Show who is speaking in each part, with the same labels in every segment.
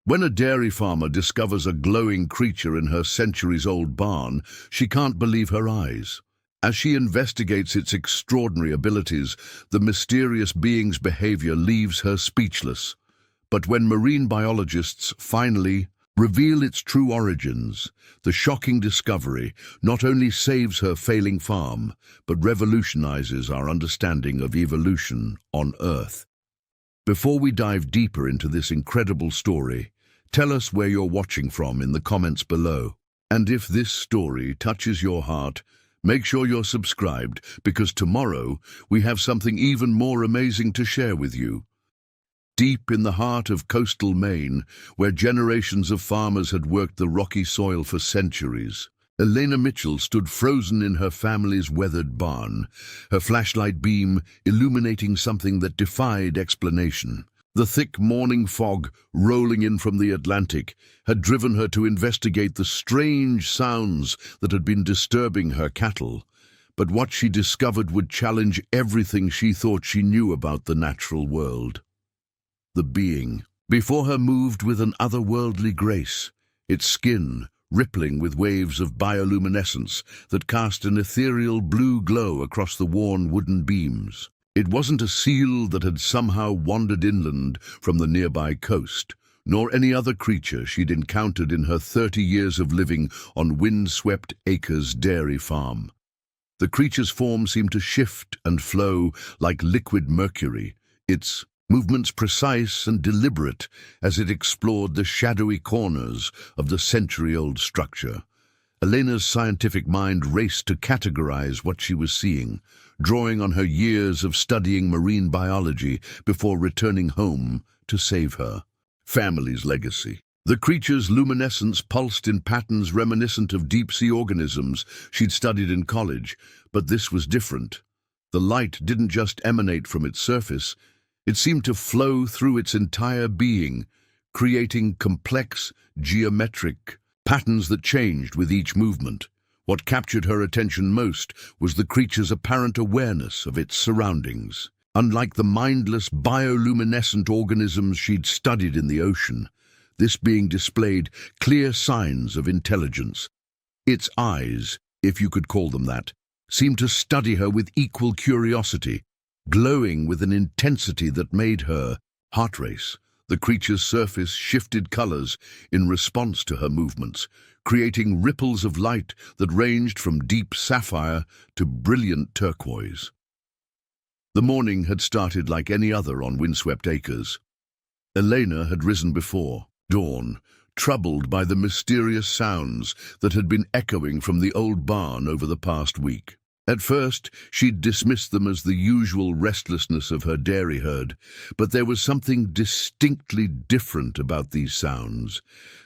Speaker 1: When a dairy farmer discovers a glowing creature in her centuries-old barn, she can't believe her eyes. As she investigates its extraordinary abilities, the mysterious being's behavior leaves her speechless. But when marine biologists finally reveal its true origins, the shocking discovery not only saves her failing farm, but revolutionizes our understanding of evolution on Earth. Before we dive deeper into this incredible story, tell us where you're watching from in the comments below. And if this story touches your heart, make sure you're subscribed, because tomorrow we have something even more amazing to share with you. Deep in the heart of coastal Maine, where generations of farmers had worked the rocky soil for centuries, Elena Mitchell stood frozen in her family's weathered barn, her flashlight beam illuminating something that defied explanation. The thick morning fog, rolling in from the Atlantic, had driven her to investigate the strange sounds that had been disturbing her cattle. But what she discovered would challenge everything she thought she knew about the natural world. The being before her moved with an otherworldly grace, its skin rippling with waves of bioluminescence that cast an ethereal blue glow across the worn wooden beams. It wasn't a seal that had somehow wandered inland from the nearby coast, nor any other creature she'd encountered in her 30 years of living on Windswept Acres dairy farm. The creature's form seemed to shift and flow like liquid mercury, its movements precise and deliberate as it explored the shadowy corners of the century-old structure. Elena's scientific mind raced to categorize what she was seeing, drawing on her years of studying marine biology before returning home to save her family's legacy. The creature's luminescence pulsed in patterns reminiscent of deep-sea organisms she'd studied in college, but this was different. The light didn't just emanate from its surface, it seemed to flow through its entire being, creating complex, geometric patterns that changed with each movement. What captured her attention most was the creature's apparent awareness of its surroundings. Unlike the mindless, bioluminescent organisms she'd studied in the ocean, this being displayed clear signs of intelligence. Its eyes, if you could call them that, seemed to study her with equal curiosity, glowing with an intensity that made her heart race. The creature's surface shifted colors in response to her movements, creating ripples of light that ranged from deep sapphire to brilliant turquoise. The morning had started like any other on Windswept Acres. Elena had risen before dawn, troubled by the mysterious sounds that had been echoing from the old barn over the past week. At first, she'd dismissed them as the usual restlessness of her dairy herd, but there was something distinctly different about these sounds,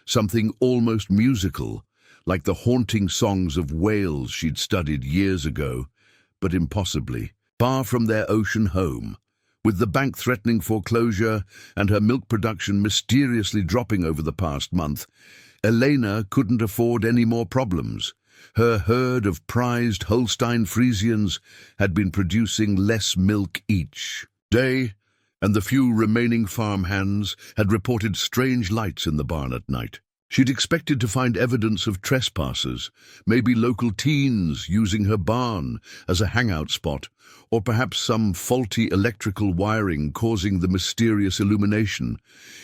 Speaker 1: something almost musical, like the haunting songs of whales she'd studied years ago, but impossibly far from their ocean home. With the bank threatening foreclosure and her milk production mysteriously dropping over the past month, Elena couldn't afford any more problems. Her herd of prized Holstein Friesians had been producing less milk each day, and the few remaining farm hands had reported strange lights in the barn at night. She'd expected to find evidence of trespassers, maybe local teens using her barn as a hangout spot, or perhaps some faulty electrical wiring causing the mysterious illumination.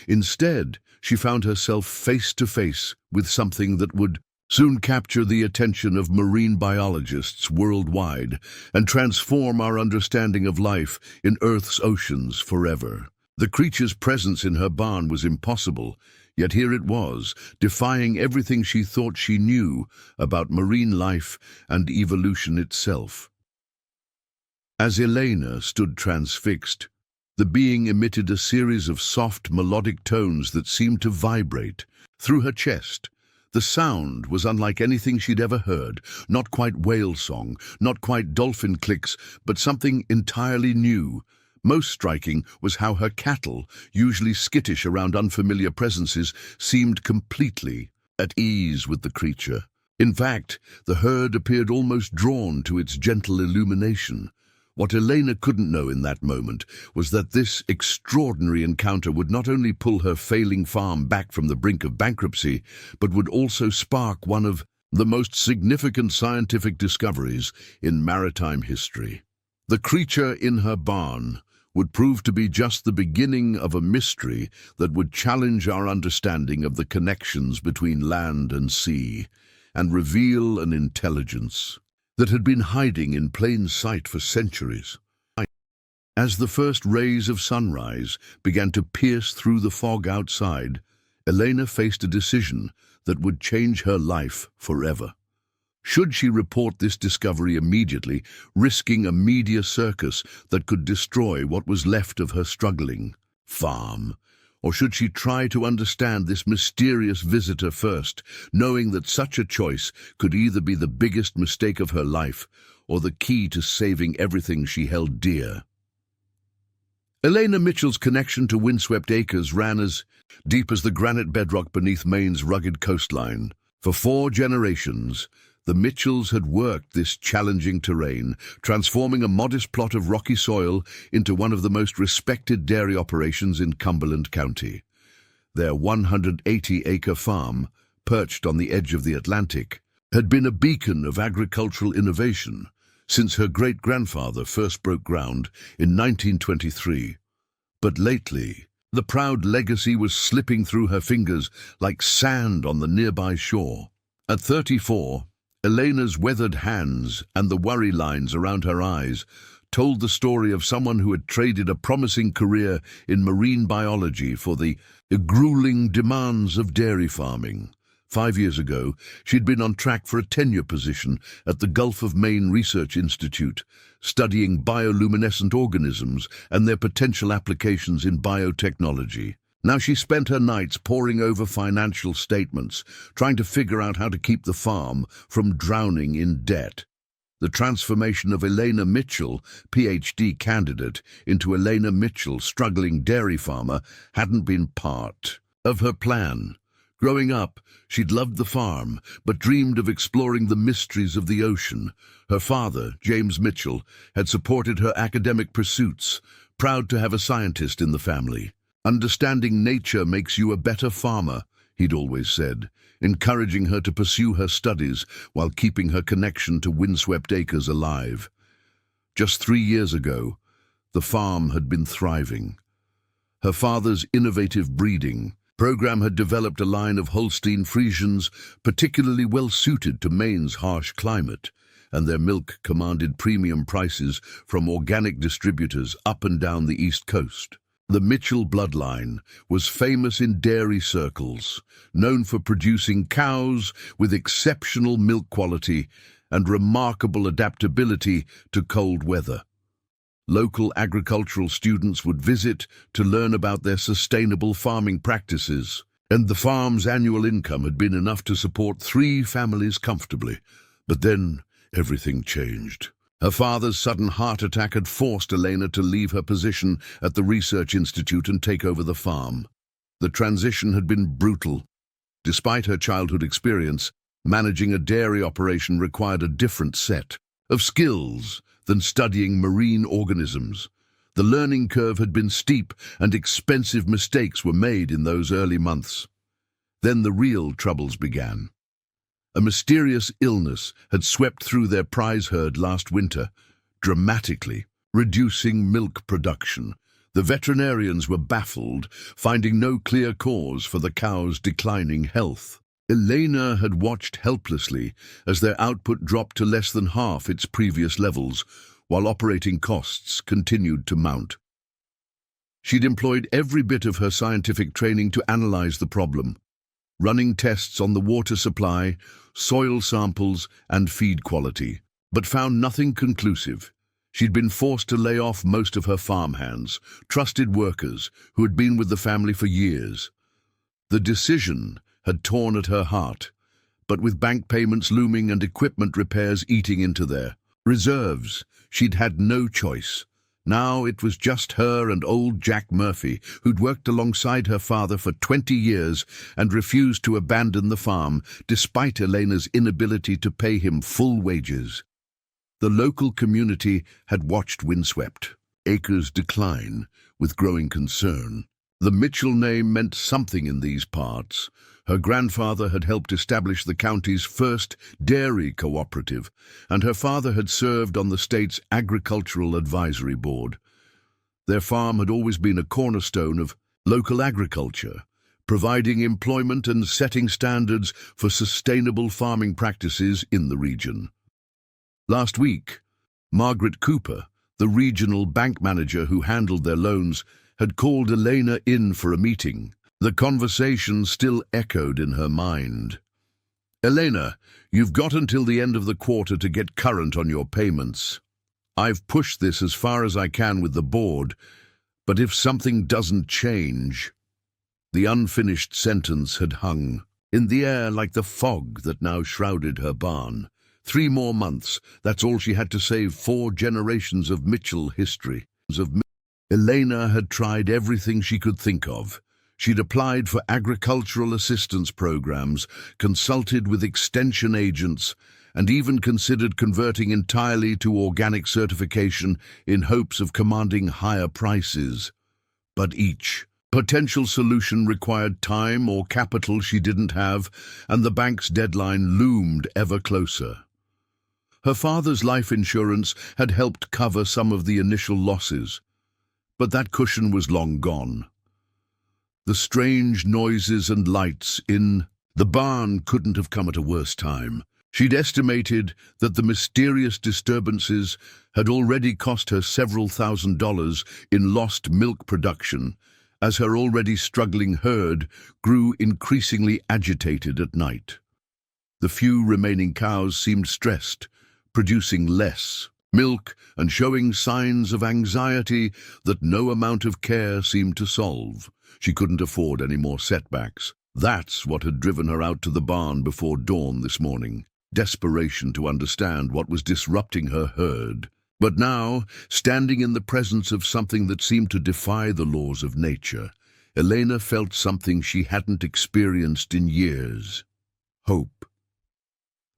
Speaker 1: Instead, she found herself face to face with something that would soon capture the attention of marine biologists worldwide and transform our understanding of life in Earth's oceans forever. The creature's presence in her barn was impossible, yet here it was, defying everything she thought she knew about marine life and evolution itself. As Elena stood transfixed, the being emitted a series of soft, melodic tones that seemed to vibrate through her chest. The sound was unlike anything she'd ever heard, not quite whale song, not quite dolphin clicks, but something entirely new. Most striking was how her cattle, usually skittish around unfamiliar presences, seemed completely at ease with the creature. In fact, the herd appeared almost drawn to its gentle illumination. What Elena couldn't know in that moment was that this extraordinary encounter would not only pull her failing farm back from the brink of bankruptcy, but would also spark one of the most significant scientific discoveries in maritime history. The creature in her barn would prove to be just the beginning of a mystery that would challenge our understanding of the connections between land and sea, and reveal an intelligence that had been hiding in plain sight for centuries. As the first rays of sunrise began to pierce through the fog outside, Elena faced a decision that would change her life forever. Should she report this discovery immediately, risking a media circus that could destroy what was left of her struggling farm? Or should she try to understand this mysterious visitor first, knowing that such a choice could either be the biggest mistake of her life or the key to saving everything she held dear? Elena Mitchell's connection to windswept acres ran as deep as the granite bedrock beneath Maine's rugged coastline. For 4 generations, the Mitchells had worked this challenging terrain, transforming a modest plot of rocky soil into one of the most respected dairy operations in Cumberland County. Their 180-acre farm, perched on the edge of the Atlantic, had been a beacon of agricultural innovation since her great-grandfather first broke ground in 1923. But lately, the proud legacy was slipping through her fingers like sand on the nearby shore. At 34, Elena's weathered hands and the worry lines around her eyes told the story of someone who had traded a promising career in marine biology for the grueling demands of dairy farming. 5 years ago, she'd been on track for a tenure position at the Gulf of Maine Research Institute, studying bioluminescent organisms and their potential applications in biotechnology. Now she spent her nights poring over financial statements, trying to figure out how to keep the farm from drowning in debt. The transformation of Elena Mitchell, PhD candidate, into Elena Mitchell, struggling dairy farmer, hadn't been part of her plan. Growing up, she'd loved the farm, but dreamed of exploring the mysteries of the ocean. Her father, James Mitchell, had supported her academic pursuits, proud to have a scientist in the family. "Understanding nature makes you a better farmer," he'd always said, encouraging her to pursue her studies while keeping her connection to windswept acres alive. Just 3 years ago, the farm had been thriving. Her father's innovative breeding program had developed a line of Holstein Friesians particularly well-suited to Maine's harsh climate, and their milk commanded premium prices from organic distributors up and down the East Coast. The Mitchell bloodline was famous in dairy circles, known for producing cows with exceptional milk quality and remarkable adaptability to cold weather. Local agricultural students would visit to learn about their sustainable farming practices, and the farm's annual income had been enough to support 3 families comfortably. But then everything changed. Her father's sudden heart attack had forced Elena to leave her position at the Research Institute and take over the farm. The transition had been brutal. Despite her childhood experience, managing a dairy operation required a different set of skills than studying marine organisms. The learning curve had been steep, and expensive mistakes were made in those early months. Then the real troubles began. A mysterious illness had swept through their prize herd last winter, dramatically reducing milk production. The veterinarians were baffled, finding no clear cause for the cows' declining health. Elena had watched helplessly as their output dropped to less than half its previous levels, while operating costs continued to mount. She'd employed every bit of her scientific training to analyze the problem, running tests on the water supply, soil samples, and feed quality, but found nothing conclusive. She'd been forced to lay off most of her farmhands, trusted workers who had been with the family for years. The decision had torn at her heart, but with bank payments looming and equipment repairs eating into their reserves, she'd had no choice. Now it was just her and old Jack Murphy, who'd worked alongside her father for 20 years and refused to abandon the farm, despite Elena's inability to pay him full wages. The local community had watched windswept acres decline with growing concern. The Mitchell name meant something in these parts. Her grandfather had helped establish the county's first dairy cooperative, and her father had served on the state's agricultural advisory board. Their farm had always been a cornerstone of local agriculture, providing employment and setting standards for sustainable farming practices in the region. Last week, Margaret Cooper, the regional bank manager who handled their loans, had called Elena in for a meeting. The conversation still echoed in her mind. "Elena, you've got until the end of the quarter to get current on your payments. I've pushed this as far as I can with the board, but if something doesn't change..." The unfinished sentence had hung in the air like the fog that now shrouded her barn. 3 more months, that's all she had to save 4 generations of Mitchell history. Elena had tried everything she could think of. She'd applied for agricultural assistance programs, consulted with extension agents, and even considered converting entirely to organic certification in hopes of commanding higher prices. But each potential solution required time or capital she didn't have, and the bank's deadline loomed ever closer. Her father's life insurance had helped cover some of the initial losses, but that cushion was long gone. The strange noises and lights in the barn couldn't have come at a worse time. She'd estimated that the mysterious disturbances had already cost her several $1,000s in lost milk production, as her already struggling herd grew increasingly agitated at night. The few remaining cows seemed stressed, producing less milk and showing signs of anxiety that no amount of care seemed to solve. She couldn't afford any more setbacks. That's what had driven her out to the barn before dawn this morning. Desperation to understand what was disrupting her herd. But now, standing in the presence of something that seemed to defy the laws of nature, Elena felt something she hadn't experienced in years. Hope.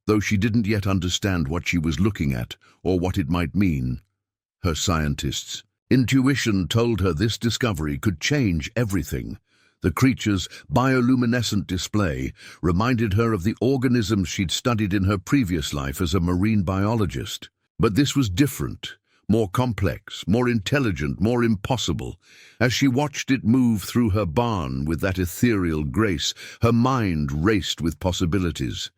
Speaker 1: Though she didn't yet understand what she was looking at or what it might mean, her scientist's intuition told her this discovery could change everything. The creature's bioluminescent display reminded her of the organisms she'd studied in her previous life as a marine biologist. But this was different, more complex, more intelligent, more impossible. As she watched it move through her barn with that ethereal grace, her mind raced with possibilities.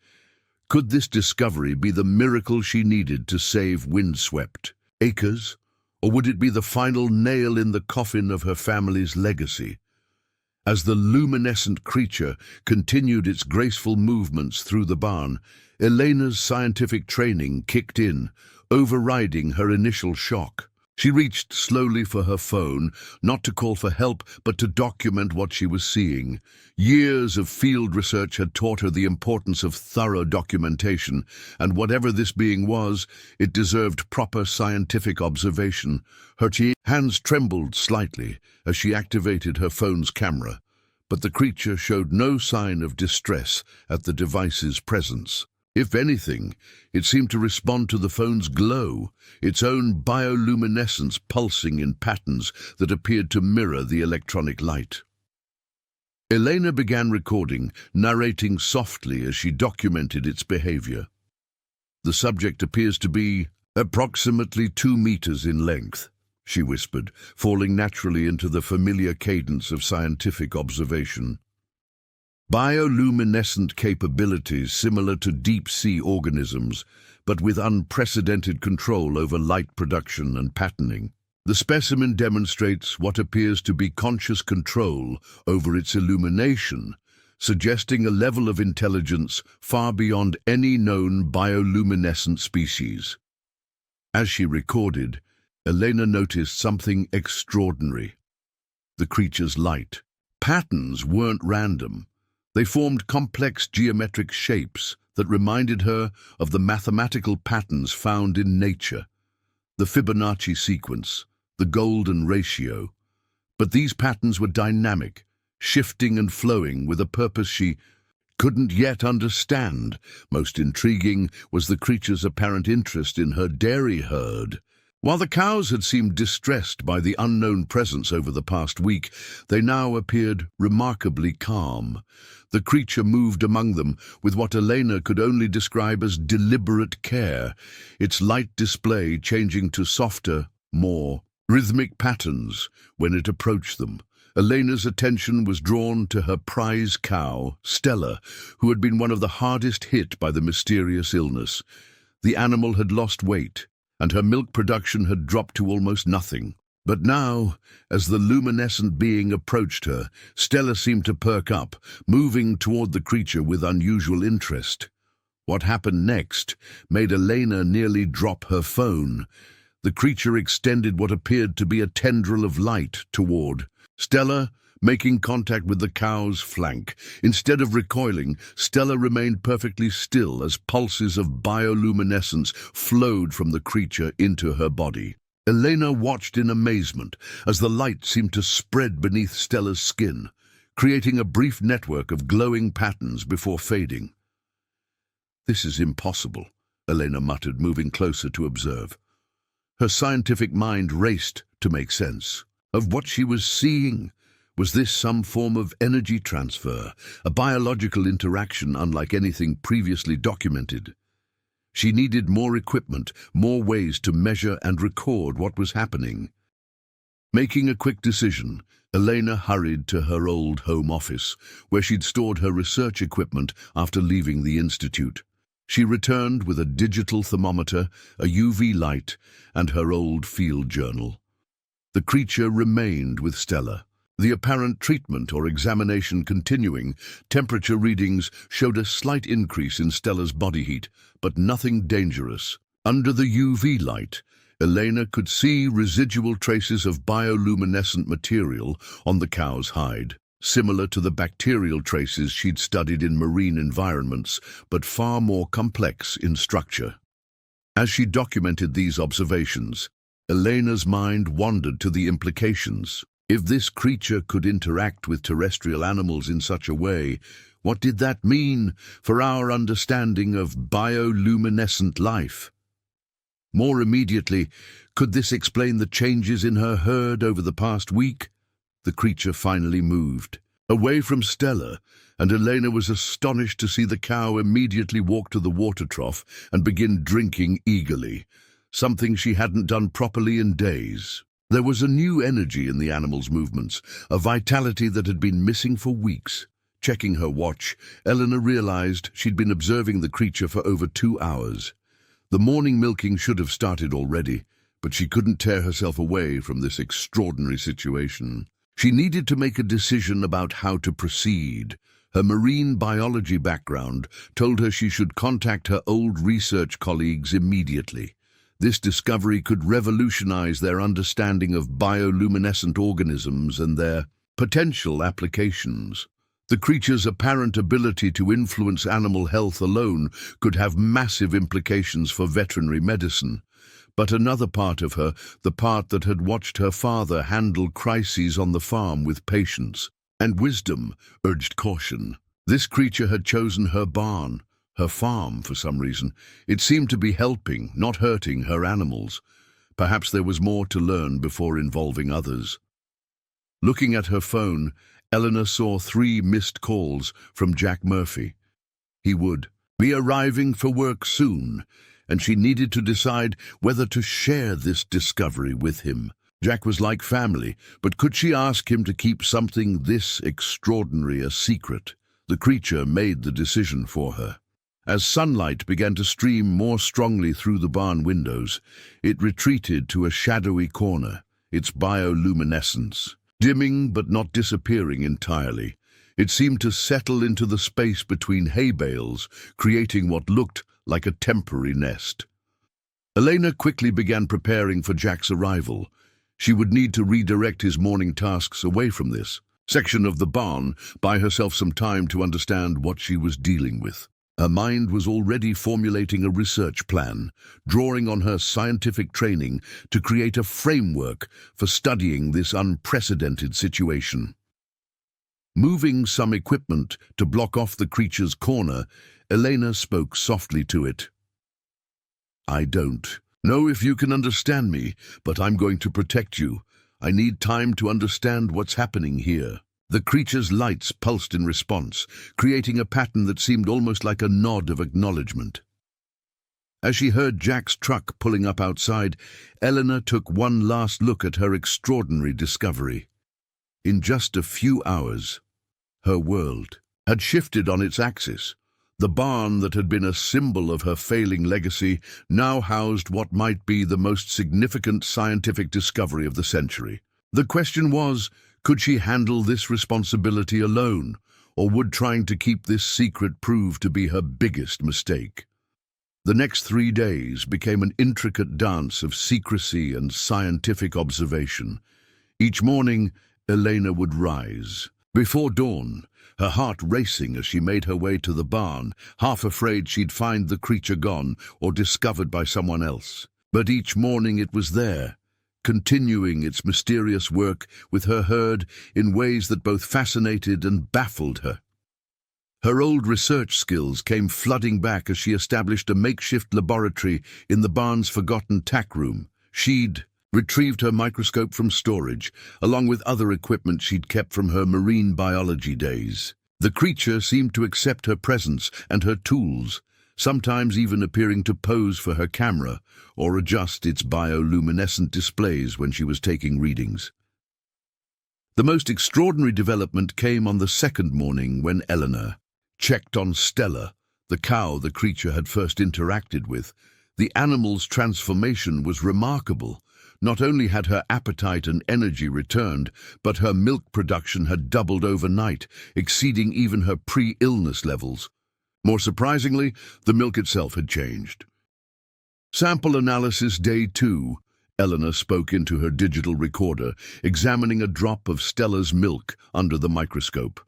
Speaker 1: Could this discovery be the miracle she needed to save windswept acres? Or would it be the final nail in the coffin of her family's legacy? As the luminescent creature continued its graceful movements through the barn, Elena's scientific training kicked in, overriding her initial shock. She reached slowly for her phone, not to call for help, but to document what she was seeing. Years of field research had taught her the importance of thorough documentation, and whatever this being was, it deserved proper scientific observation. Her hands trembled slightly as she activated her phone's camera, but the creature showed no sign of distress at the device's presence. If anything, it seemed to respond to the phone's glow, its own bioluminescence pulsing in patterns that appeared to mirror the electronic light. Elena began recording, narrating softly as she documented its behavior. "The subject appears to be approximately 2 meters in length," she whispered, falling naturally into the familiar cadence of scientific observation. Bioluminescent capabilities similar to deep-sea organisms, but with unprecedented control over light production and patterning. The specimen demonstrates what appears to be conscious control over its illumination, suggesting a level of intelligence far beyond any known bioluminescent species. As she recorded, Elena noticed something extraordinary. The creature's light patterns weren't random. They formed complex geometric shapes that reminded her of the mathematical patterns found in nature, the Fibonacci sequence, the golden ratio. But these patterns were dynamic, shifting and flowing with a purpose she couldn't yet understand. Most intriguing was the creature's apparent interest in her dairy herd. While the cows had seemed distressed by the unknown presence over the past week, they now appeared remarkably calm. The creature moved among them with what Elena could only describe as deliberate care, its light display changing to softer, more rhythmic patterns when it approached them. Elena's attention was drawn to her prize cow, Stella, who had been one of the hardest hit by the mysterious illness. The animal had lost weight, and her milk production had dropped to almost nothing. But now, as the luminescent being approached her, Stella seemed to perk up, moving toward the creature with unusual interest. What happened next made Elena nearly drop her phone. The creature extended what appeared to be a tendril of light toward Stella, making contact with the cow's flank. Instead of recoiling, Stella remained perfectly still as pulses of bioluminescence flowed from the creature into her body. Elena watched in amazement as the light seemed to spread beneath Stella's skin, creating a brief network of glowing patterns before fading. "This is impossible," Elena muttered, moving closer to observe. Her scientific mind raced to make sense of what she was seeing. Was this some form of energy transfer, a biological interaction unlike anything previously documented? She needed more equipment, more ways to measure and record what was happening. Making a quick decision, Elena hurried to her old home office, where she'd stored her research equipment after leaving the institute. She returned with a digital thermometer, a UV light, and her old field journal. The creature remained with Stella. The apparent treatment or examination continuing, temperature readings showed a slight increase in Stella's body heat, but nothing dangerous. Under the UV light, Elena could see residual traces of bioluminescent material on the cow's hide, similar to the bacterial traces she'd studied in marine environments, but far more complex in structure. As she documented these observations, Elena's mind wandered to the implications. If this creature could interact with terrestrial animals in such a way, what did that mean for our understanding of bioluminescent life? More immediately, could this explain the changes in her herd over the past week? The creature finally moved, away from Stella, and Elena was astonished to see the cow immediately walk to the water trough and begin drinking eagerly, something she hadn't done properly in days. There was a new energy in the animal's movements, a vitality that had been missing for weeks. Checking her watch, Elena realized she'd been observing the creature for over 2 hours. The morning milking should have started already, but she couldn't tear herself away from this extraordinary situation. She needed to make a decision about how to proceed. Her marine biology background told her she should contact her old research colleagues immediately. This discovery could revolutionize their understanding of bioluminescent organisms and their potential applications. The creature's apparent ability to influence animal health alone could have massive implications for veterinary medicine. But another part of her, the part that had watched her father handle crises on the farm with patience and wisdom, urged caution. This creature had chosen her barn, her farm, for some reason. It seemed to be helping, not hurting her animals. Perhaps there was more to learn before involving others. Looking at her phone, Eleanor saw 3 missed calls from Jack Murphy. He would be arriving for work soon, and she needed to decide whether to share this discovery with him. Jack was like family, but could she ask him to keep something this extraordinary a secret? The creature made the decision for her. As sunlight began to stream more strongly through the barn windows, it retreated to a shadowy corner, its bioluminescence dimming but not disappearing entirely. It seemed to settle into the space between hay bales, creating what looked like a temporary nest. Elena quickly began preparing for Jack's arrival. She would need to redirect his morning tasks away from this section of the barn, buy herself some time to understand what she was dealing with. Her mind was already formulating a research plan, drawing on her scientific training to create a framework for studying this unprecedented situation. Moving some equipment to block off the creature's corner, Elena spoke softly to it. "I don't know if you can understand me, but I'm going to protect you. I need time to understand what's happening here." The creature's lights pulsed in response, creating a pattern that seemed almost like a nod of acknowledgement. As she heard Jack's truck pulling up outside, Elena took one last look at her extraordinary discovery. In just a few hours, her world had shifted on its axis. The barn that had been a symbol of her failing legacy now housed what might be the most significant scientific discovery of the century. The question was, could she handle this responsibility alone, or would trying to keep this secret prove to be her biggest mistake? The next 3 days became an intricate dance of secrecy and scientific observation. Each morning, Elena would rise. Before dawn, her heart racing as she made her way to the barn, half afraid she'd find the creature gone or discovered by someone else. But each morning it was there, continuing its mysterious work with her herd in ways that both fascinated and baffled her. Her old research skills came flooding back as she established a makeshift laboratory in the barn's forgotten tack room. She'd retrieved her microscope from storage, along with other equipment she'd kept from her marine biology days. The creature seemed to accept her presence and her tools, sometimes even appearing to pose for her camera or adjust its bioluminescent displays when she was taking readings. The most extraordinary development came on the second morning when Elena checked on Stella, the cow the creature had first interacted with. The animal's transformation was remarkable. Not only had her appetite and energy returned, but her milk production had doubled overnight, exceeding even her pre-illness levels. More surprisingly, the milk itself had changed. Sample analysis day 2, Elena spoke into her digital recorder, examining a drop of Stella's milk under the microscope.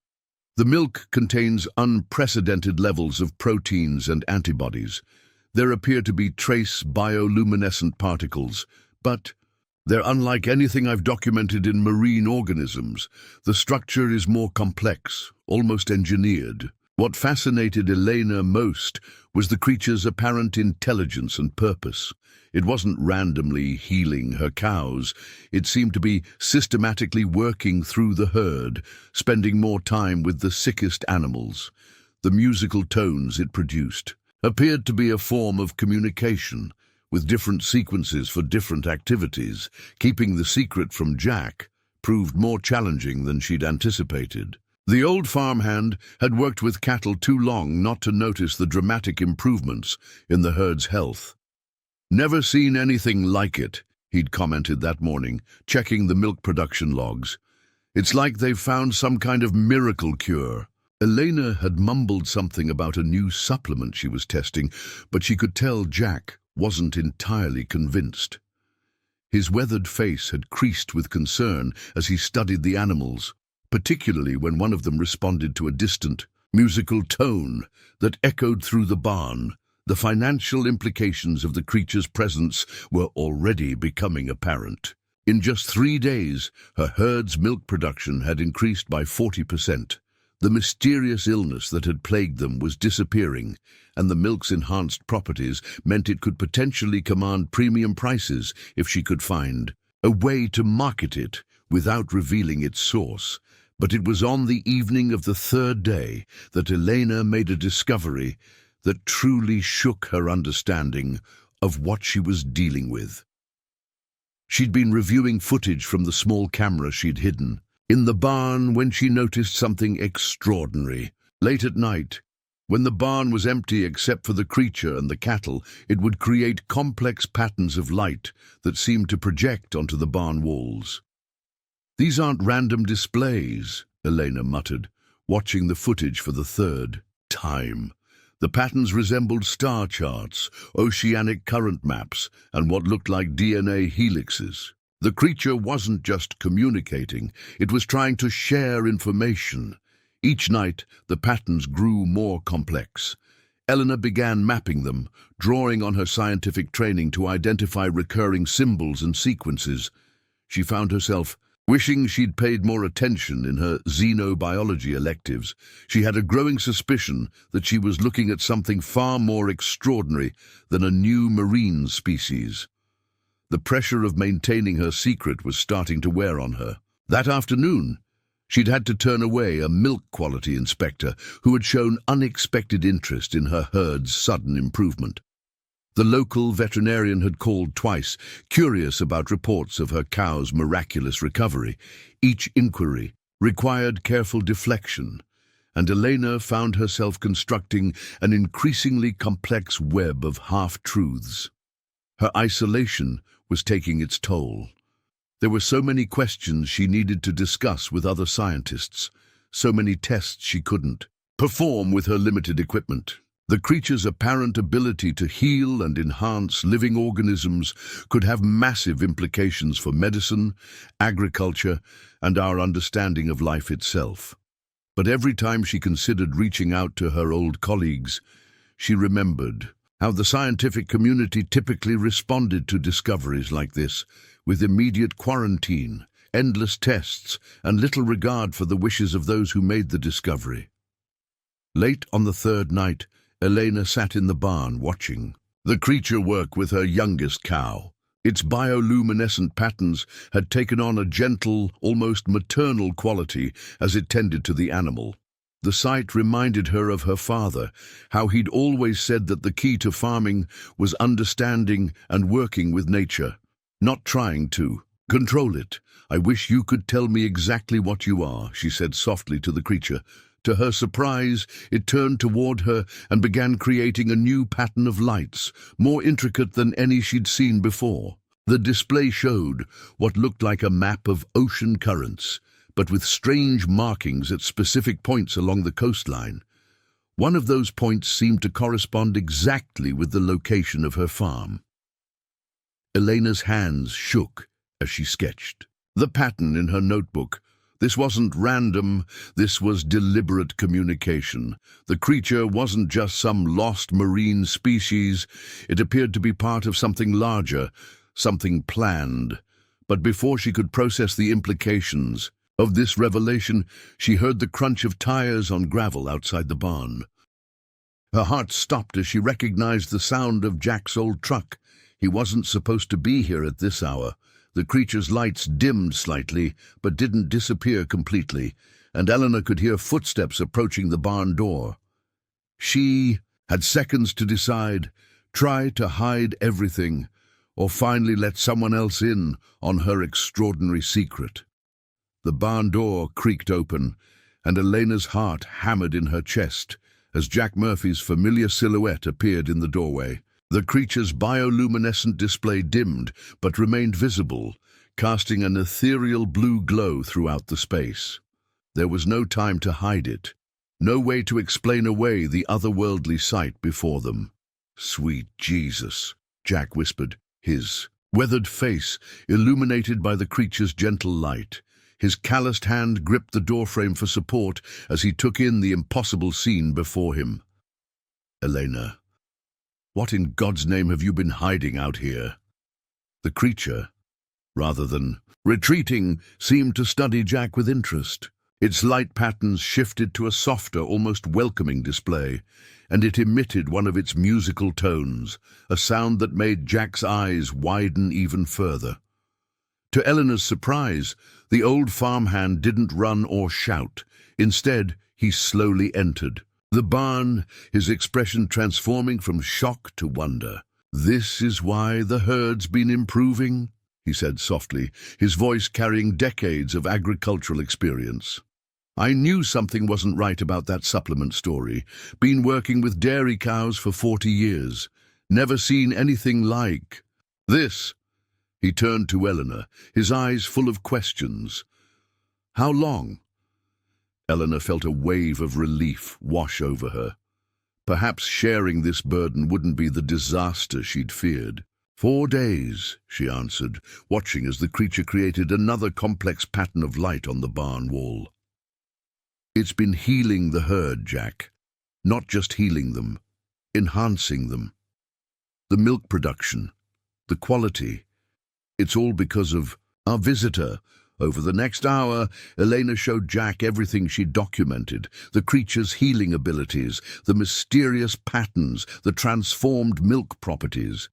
Speaker 1: The milk contains unprecedented levels of proteins and antibodies. There appear to be trace bioluminescent particles, but they're unlike anything I've documented in marine organisms. The structure is more complex, almost engineered. What fascinated Elena most was the creature's apparent intelligence and purpose. It wasn't randomly healing her cows. It seemed to be systematically working through the herd, spending more time with the sickest animals. The musical tones it produced appeared to be a form of communication, with different sequences for different activities. Keeping the secret from Jack proved more challenging than she'd anticipated. The old farmhand had worked with cattle too long not to notice the dramatic improvements in the herd's health. "Never seen anything like it," he'd commented that morning, checking the milk production logs. "It's like they've found some kind of miracle cure." Elena had mumbled something about a new supplement she was testing, but she could tell Jack wasn't entirely convinced. His weathered face had creased with concern as he studied the animals, particularly when one of them responded to a distant, musical tone that echoed through the barn. The financial implications of the creature's presence were already becoming apparent. In just 3 days, her herd's milk production had increased by 40%. The mysterious illness that had plagued them was disappearing, and the milk's enhanced properties meant it could potentially command premium prices if she could find a way to market it without revealing its source. But it was on the evening of the 3rd day that Elena made a discovery that truly shook her understanding of what she was dealing with. She'd been reviewing footage from the small camera she'd hidden in the barn when she noticed something extraordinary. Late at night, when the barn was empty except for the creature and the cattle, it would create complex patterns of light that seemed to project onto the barn walls. "These aren't random displays," Elena muttered, watching the footage for the 3rd time. The patterns resembled star charts, oceanic current maps, and what looked like DNA helixes. The creature wasn't just communicating, it was trying to share information. Each night, the patterns grew more complex. Elena began mapping them, drawing on her scientific training to identify recurring symbols and sequences. She found herself Wishing she'd paid more attention in her xenobiology electives, she had a growing suspicion that she was looking at something far more extraordinary than a new marine species. The pressure of maintaining her secret was starting to wear on her. That afternoon, she'd had to turn away a milk quality inspector who had shown unexpected interest in her herd's sudden improvement. The local veterinarian had called twice, curious about reports of her cow's miraculous recovery. Each inquiry required careful deflection, and Elena found herself constructing an increasingly complex web of half-truths. Her isolation was taking its toll. There were so many questions she needed to discuss with other scientists, so many tests she couldn't perform with her limited equipment. The creature's apparent ability to heal and enhance living organisms could have massive implications for medicine, agriculture, and our understanding of life itself. But every time she considered reaching out to her old colleagues, she remembered how the scientific community typically responded to discoveries like this, with immediate quarantine, endless tests, and little regard for the wishes of those who made the discovery. Late on the third night, Elena sat in the barn watching the creature work with her youngest cow. Its bioluminescent patterns had taken on a gentle, almost maternal quality as it tended to the animal. The sight reminded her of her father, how he'd always said that the key to farming was understanding and working with nature, not trying to control it. "I wish you could tell me exactly what you are," she said softly to the creature. To her surprise, it turned toward her and began creating a new pattern of lights, more intricate than any she'd seen before. The display showed what looked like a map of ocean currents, but with strange markings at specific points along the coastline. One of those points seemed to correspond exactly with the location of her farm. Elena's hands shook as she sketched the pattern in her notebook. This wasn't random, this was deliberate communication. The creature wasn't just some lost marine species, it appeared to be part of something larger, something planned. But before she could process the implications of this revelation, she heard the crunch of tires on gravel outside the barn. Her heart stopped as she recognized the sound of Jack's old truck. He wasn't supposed to be here at this hour. The creature's lights dimmed slightly, but didn't disappear completely, and Elena could hear footsteps approaching the barn door. She had seconds to decide, try to hide everything, or finally let someone else in on her extraordinary secret. The barn door creaked open, and Elena's heart hammered in her chest as Jack Murphy's familiar silhouette appeared in the doorway. The creature's bioluminescent display dimmed, but remained visible, casting an ethereal blue glow throughout the space. There was no time to hide it, no way to explain away the otherworldly sight before them. "Sweet Jesus," Jack whispered, his weathered face illuminated by the creature's gentle light. His calloused hand gripped the doorframe for support as he took in the impossible scene before him. "Elena, what in God's name have you been hiding out here?" The creature, rather than retreating, seemed to study Jack with interest. Its light patterns shifted to a softer, almost welcoming display, and it emitted one of its musical tones, a sound that made Jack's eyes widen even further. To Eleanor's surprise, the old farmhand didn't run or shout. Instead, he slowly entered the barn, his expression transforming from shock to wonder. "This is why the herd's been improving," he said softly, his voice carrying decades of agricultural experience. "I knew something wasn't right about that supplement story. Been working with dairy cows for 40 years. Never seen anything like this." He turned to Eleanor, his eyes full of questions. "How long?" Eleanor felt a wave of relief wash over her. Perhaps sharing this burden wouldn't be the disaster she'd feared. 4 days, she answered, watching as the creature created another complex pattern of light on the barn wall. "It's been healing the herd, Jack. Not just healing them, enhancing them. The milk production, the quality. It's all because of our visitor, Over the next hour, Elena showed Jack everything she'd documented, the creature's healing abilities, the mysterious patterns, the transformed milk properties.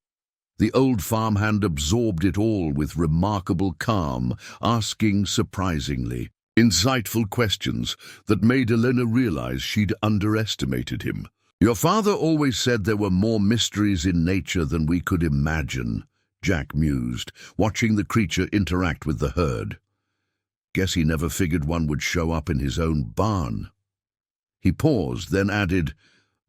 Speaker 1: The old farmhand absorbed it all with remarkable calm, asking surprisingly insightful questions that made Elena realize she'd underestimated him. "Your father always said there were more mysteries in nature than we could imagine," Jack mused, watching the creature interact with the herd. "Guess he never figured one would show up in his own barn." He paused, then added,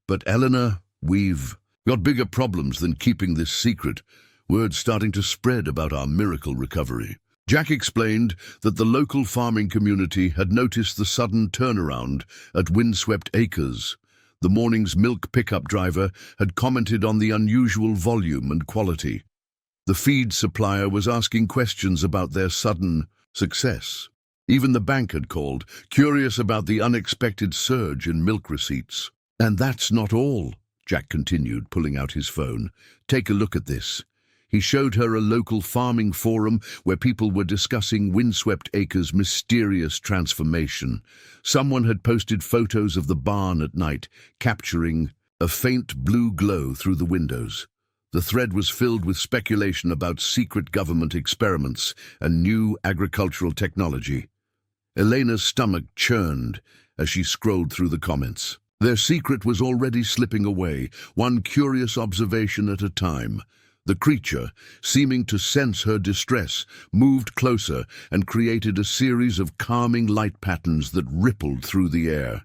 Speaker 1: "But Eleanor, we've got bigger problems than keeping this secret. Word's starting to spread about our miracle recovery." Jack explained that the local farming community had noticed the sudden turnaround at Windswept Acres. The morning's milk pickup driver had commented on the unusual volume and quality. The feed supplier was asking questions about their sudden success. Even the bank had called, curious about the unexpected surge in milk receipts. "And that's not all," Jack continued, pulling out his phone. "Take a look at this." He showed her a local farming forum where people were discussing Windswept Acres' mysterious transformation. Someone had posted photos of the barn at night, capturing a faint blue glow through the windows. The thread was filled with speculation about secret government experiments and new agricultural technology. Elena's stomach churned as she scrolled through the comments. Their secret was already slipping away, one curious observation at a time. The creature, seeming to sense her distress, moved closer and created a series of calming light patterns that rippled through the air.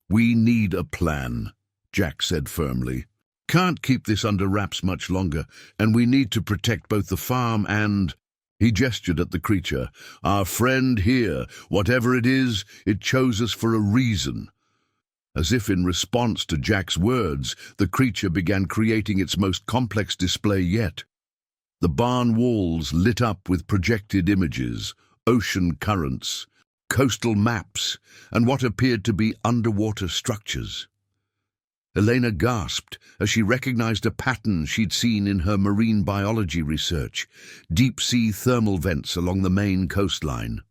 Speaker 1: "We need a plan," Jack said firmly. "Can't keep this under wraps much longer, and we need to protect both the farm and—" He gestured at the creature. "Our friend here, whatever it is, it chose us for a reason." As if in response to Jack's words, the creature began creating its most complex display yet. The barn walls lit up with projected images, ocean currents, coastal maps, and what appeared to be underwater structures. Elena gasped as she recognized a pattern she'd seen in her marine biology research, deep-sea thermal vents along the Maine coastline.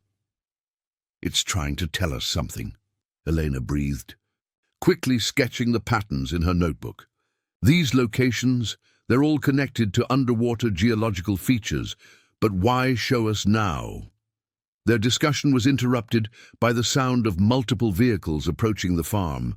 Speaker 1: "It's trying to tell us something," Elena breathed, quickly sketching the patterns in her notebook. "These locations, they're all connected to underwater geological features, but why show us now?" Their discussion was interrupted by the sound of multiple vehicles approaching the farm.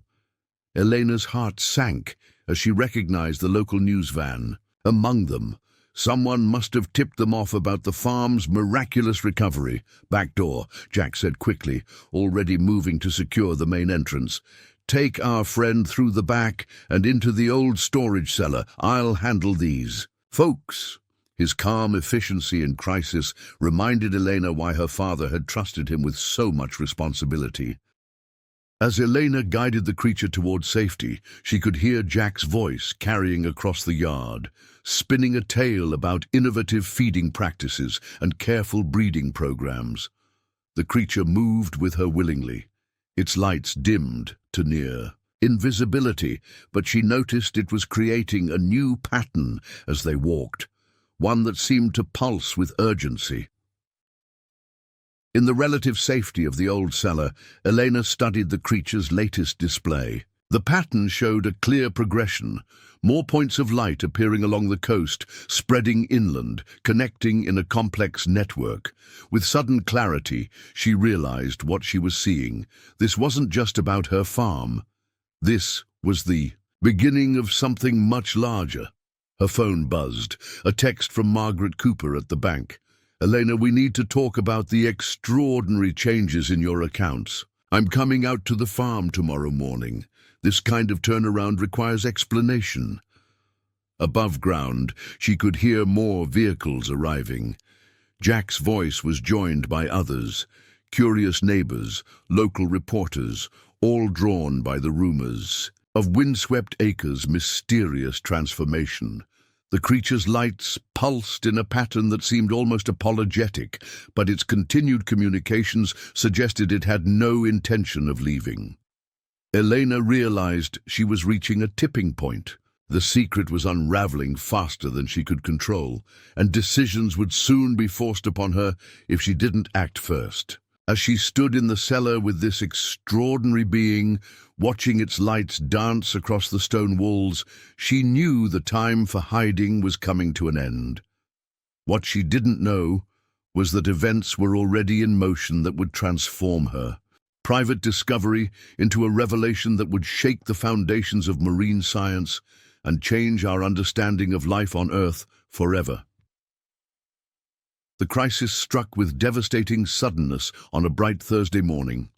Speaker 1: Elena's heart sank as she recognized the local news van. Among them, someone must have tipped them off about the farm's miraculous recovery. "Back door," Jack said quickly, already moving to secure the main entrance. "Take our friend through the back and into the old storage cellar. I'll handle these." "Folks!" His calm efficiency in crisis reminded Elena why her father had trusted him with so much responsibility. As Elena guided the creature toward safety, she could hear Jack's voice carrying across the yard, spinning a tale about innovative feeding practices and careful breeding programs. The creature moved with her willingly. Its lights dimmed to near invisibility, but she noticed it was creating a new pattern as they walked, one that seemed to pulse with urgency. In the relative safety of the old cellar, Elena studied the creature's latest display. The pattern showed a clear progression, more points of light appearing along the coast, spreading inland, connecting in a complex network. With sudden clarity, she realized what she was seeing. This wasn't just about her farm. This was the beginning of something much larger. Her phone buzzed, a text from Margaret Cooper at the bank. "Elena, we need to talk about the extraordinary changes in your accounts. I'm coming out to the farm tomorrow morning. This kind of turnaround requires explanation." Above ground, she could hear more vehicles arriving. Jack's voice was joined by others, curious neighbors, local reporters, all drawn by the rumors of Windswept Acres' mysterious transformation. The creature's lights pulsed in a pattern that seemed almost apologetic, but its continued communications suggested it had no intention of leaving. Elena realized she was reaching a tipping point. The secret was unraveling faster than she could control, and decisions would soon be forced upon her if she didn't act first. As she stood in the cellar with this extraordinary being, watching its lights dance across the stone walls, she knew the time for hiding was coming to an end. What she didn't know was that events were already in motion that would transform her. Private discovery into a revelation that would shake the foundations of marine science and change our understanding of life on Earth forever. The crisis struck with devastating suddenness on a bright Thursday morning.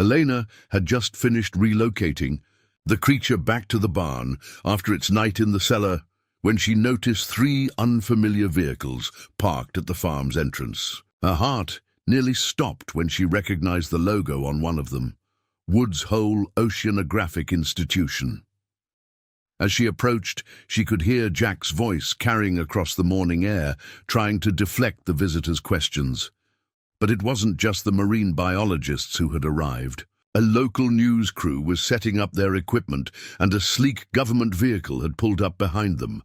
Speaker 1: Elena had just finished relocating the creature back to the barn after its night in the cellar when she noticed 3 unfamiliar vehicles parked at the farm's entrance. Her heart nearly stopped when she recognized the logo on one of them, Woods Hole Oceanographic Institution. As she approached, she could hear Jack's voice carrying across the morning air, trying to deflect the visitors' questions. But it wasn't just the marine biologists who had arrived. A local news crew was setting up their equipment, and a sleek government vehicle had pulled up behind them.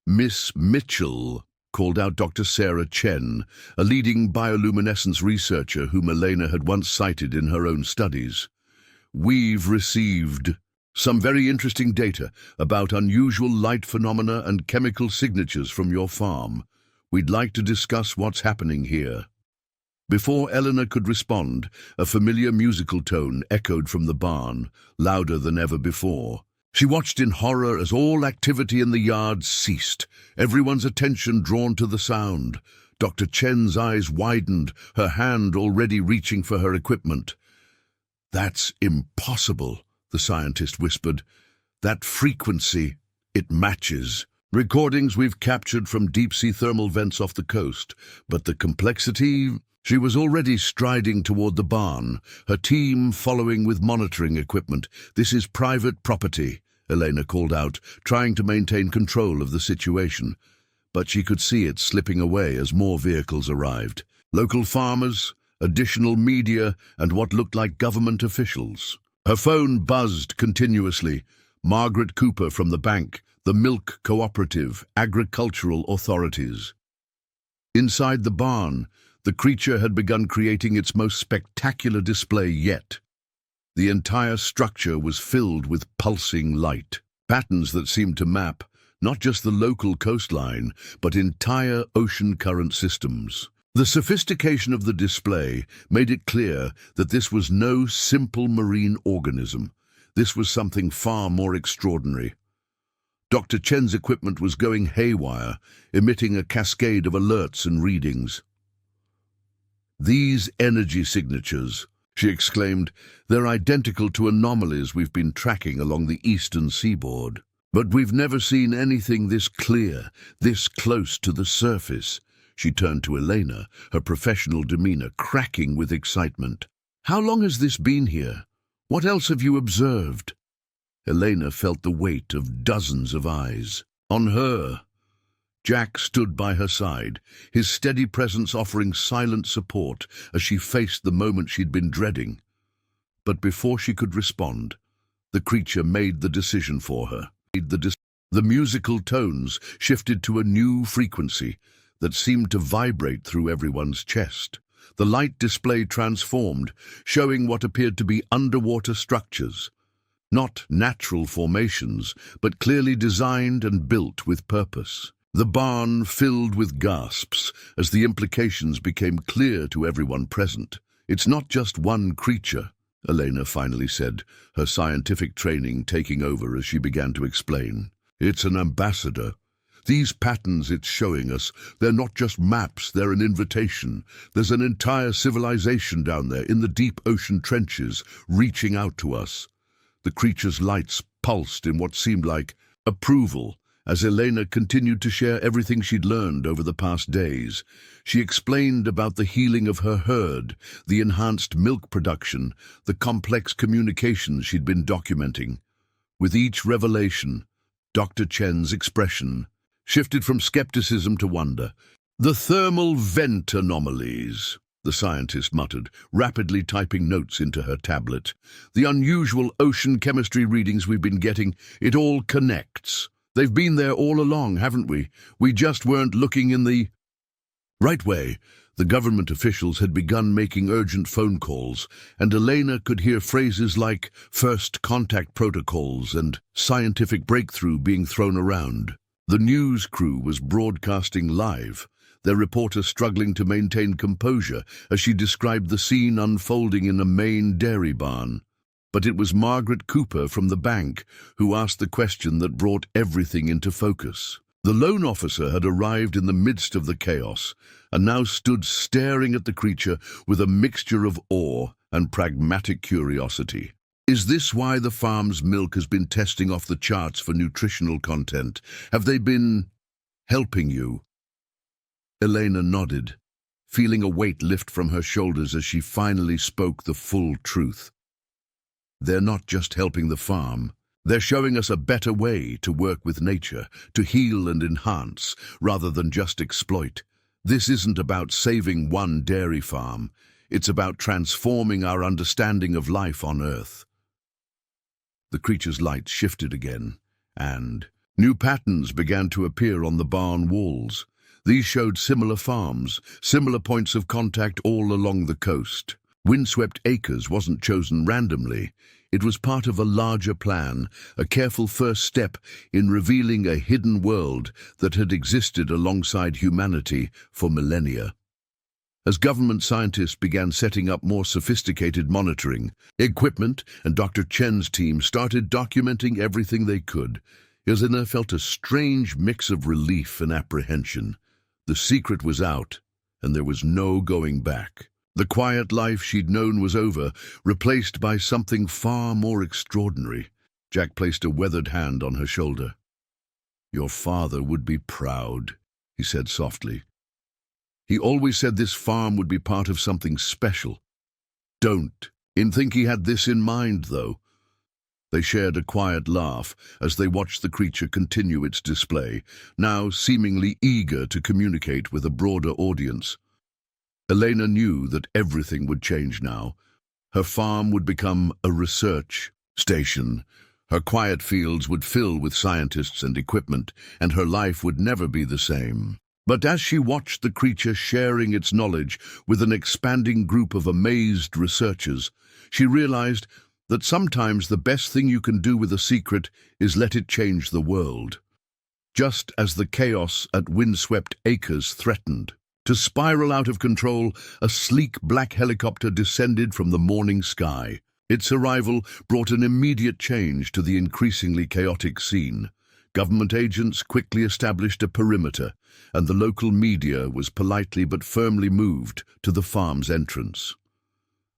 Speaker 1: Miss Mitchell called out Dr. Sarah Chen, a leading bioluminescence researcher whom Elena had once cited in her own studies. "We've received some very interesting data about unusual light phenomena and chemical signatures from your farm. We'd like to discuss what's happening here." Before Eleanor could respond, a familiar musical tone echoed from the barn, louder than ever before. She watched in horror as all activity in the yard ceased, everyone's attention drawn to the sound. Dr. Chen's eyes widened, her hand already reaching for her equipment. "That's impossible," the scientist whispered. "That frequency, it matches recordings we've captured from deep-sea thermal vents off the coast, but the complexity..." She was already striding toward the barn, her team following with monitoring equipment. "This is private property," Elena called out, trying to maintain control of the situation. But she could see it slipping away as more vehicles arrived. Local farmers, additional media, and what looked like government officials. Her phone buzzed continuously. Margaret Cooper from the bank, the milk cooperative, agricultural authorities. Inside the barn, the creature had begun creating its most spectacular display yet. The entire structure was filled with pulsing light, patterns that seemed to map not just the local coastline, but entire ocean current systems. The sophistication of the display made it clear that this was no simple marine organism. This was something far more extraordinary. Dr. Chen's equipment was going haywire, emitting a cascade of alerts and readings. "These energy signatures," she exclaimed, "they're identical to anomalies we've been tracking along the eastern seaboard. But we've never seen anything this clear, this close to the surface." She turned to Elena, her professional demeanor cracking with excitement. "How long has this been here? What else have you observed?" Elena felt the weight of dozens of eyes on her. Jack stood by her side, his steady presence offering silent support as she faced the moment she'd been dreading. But before she could respond, the creature made the decision for her. The musical tones shifted to a new frequency that seemed to vibrate through everyone's chest. The light display transformed, showing what appeared to be underwater structures. Not natural formations, but clearly designed and built with purpose. The barn filled with gasps as the implications became clear to everyone present. "It's not just one creature," Elena finally said, her scientific training taking over as she began to explain. "It's an ambassador. These patterns it's showing us, they're not just maps, they're an invitation. There's an entire civilization down there in the deep ocean trenches, reaching out to us." The creature's lights pulsed in what seemed like approval as Elena continued to share everything she'd learned over the past days. She explained about the healing of her herd, the enhanced milk production, the complex communications she'd been documenting. With each revelation, Dr. Chen's expression shifted from skepticism to wonder. "The thermal vent anomalies," the scientist muttered, rapidly typing notes into her tablet. The unusual ocean chemistry readings we've been getting, it all connects. They've been there all along, haven't we? We just weren't looking in the right way. The government officials had begun making urgent phone calls, and Elena could hear phrases like first contact protocols and scientific breakthrough being thrown around. The news crew was broadcasting live, their reporter struggling to maintain composure as she described the scene unfolding in a Maine dairy barn. But it was Margaret Cooper from the bank who asked the question that brought everything into focus. The loan officer had arrived in the midst of the chaos and now stood staring at the creature with a mixture of awe and pragmatic curiosity. Is this why the farm's milk has been testing off the charts for nutritional content? Have they been helping you? Elena nodded, feeling a weight lift from her shoulders as she finally spoke the full truth. They're not just helping the farm. They're showing us a better way to work with nature, to heal and enhance, rather than just exploit. This isn't about saving one dairy farm. It's about transforming our understanding of life on Earth. The creature's light shifted again, and new patterns began to appear on the barn walls. These showed similar farms, similar points of contact all along the coast. Windswept Acres wasn't chosen randomly. It was part of a larger plan, a careful first step in revealing a hidden world that had existed alongside humanity for millennia. As government scientists began setting up more sophisticated monitoring equipment, and Dr. Chen's team started documenting everything they could, Elena felt a strange mix of relief and apprehension. The secret was out, and there was no going back. The quiet life she'd known was over, replaced by something far more extraordinary. Jack placed a weathered hand on her shoulder. "Your father would be proud," he said softly. "He always said this farm would be part of something special. Don't think he had this in mind, though." They shared a quiet laugh as they watched the creature continue its display, now seemingly eager to communicate with a broader audience. Elena knew that everything would change now. Her farm would become a research station. Her quiet fields would fill with scientists and equipment, and her life would never be the same. But as she watched the creature sharing its knowledge with an expanding group of amazed researchers, she realized that sometimes the best thing you can do with a secret is let it change the world. Just as the chaos at Windswept Acres threatened to spiral out of control, a sleek black helicopter descended from the morning sky. Its arrival brought an immediate change to the increasingly chaotic scene. Government agents quickly established a perimeter, and the local media was politely but firmly moved to the farm's entrance.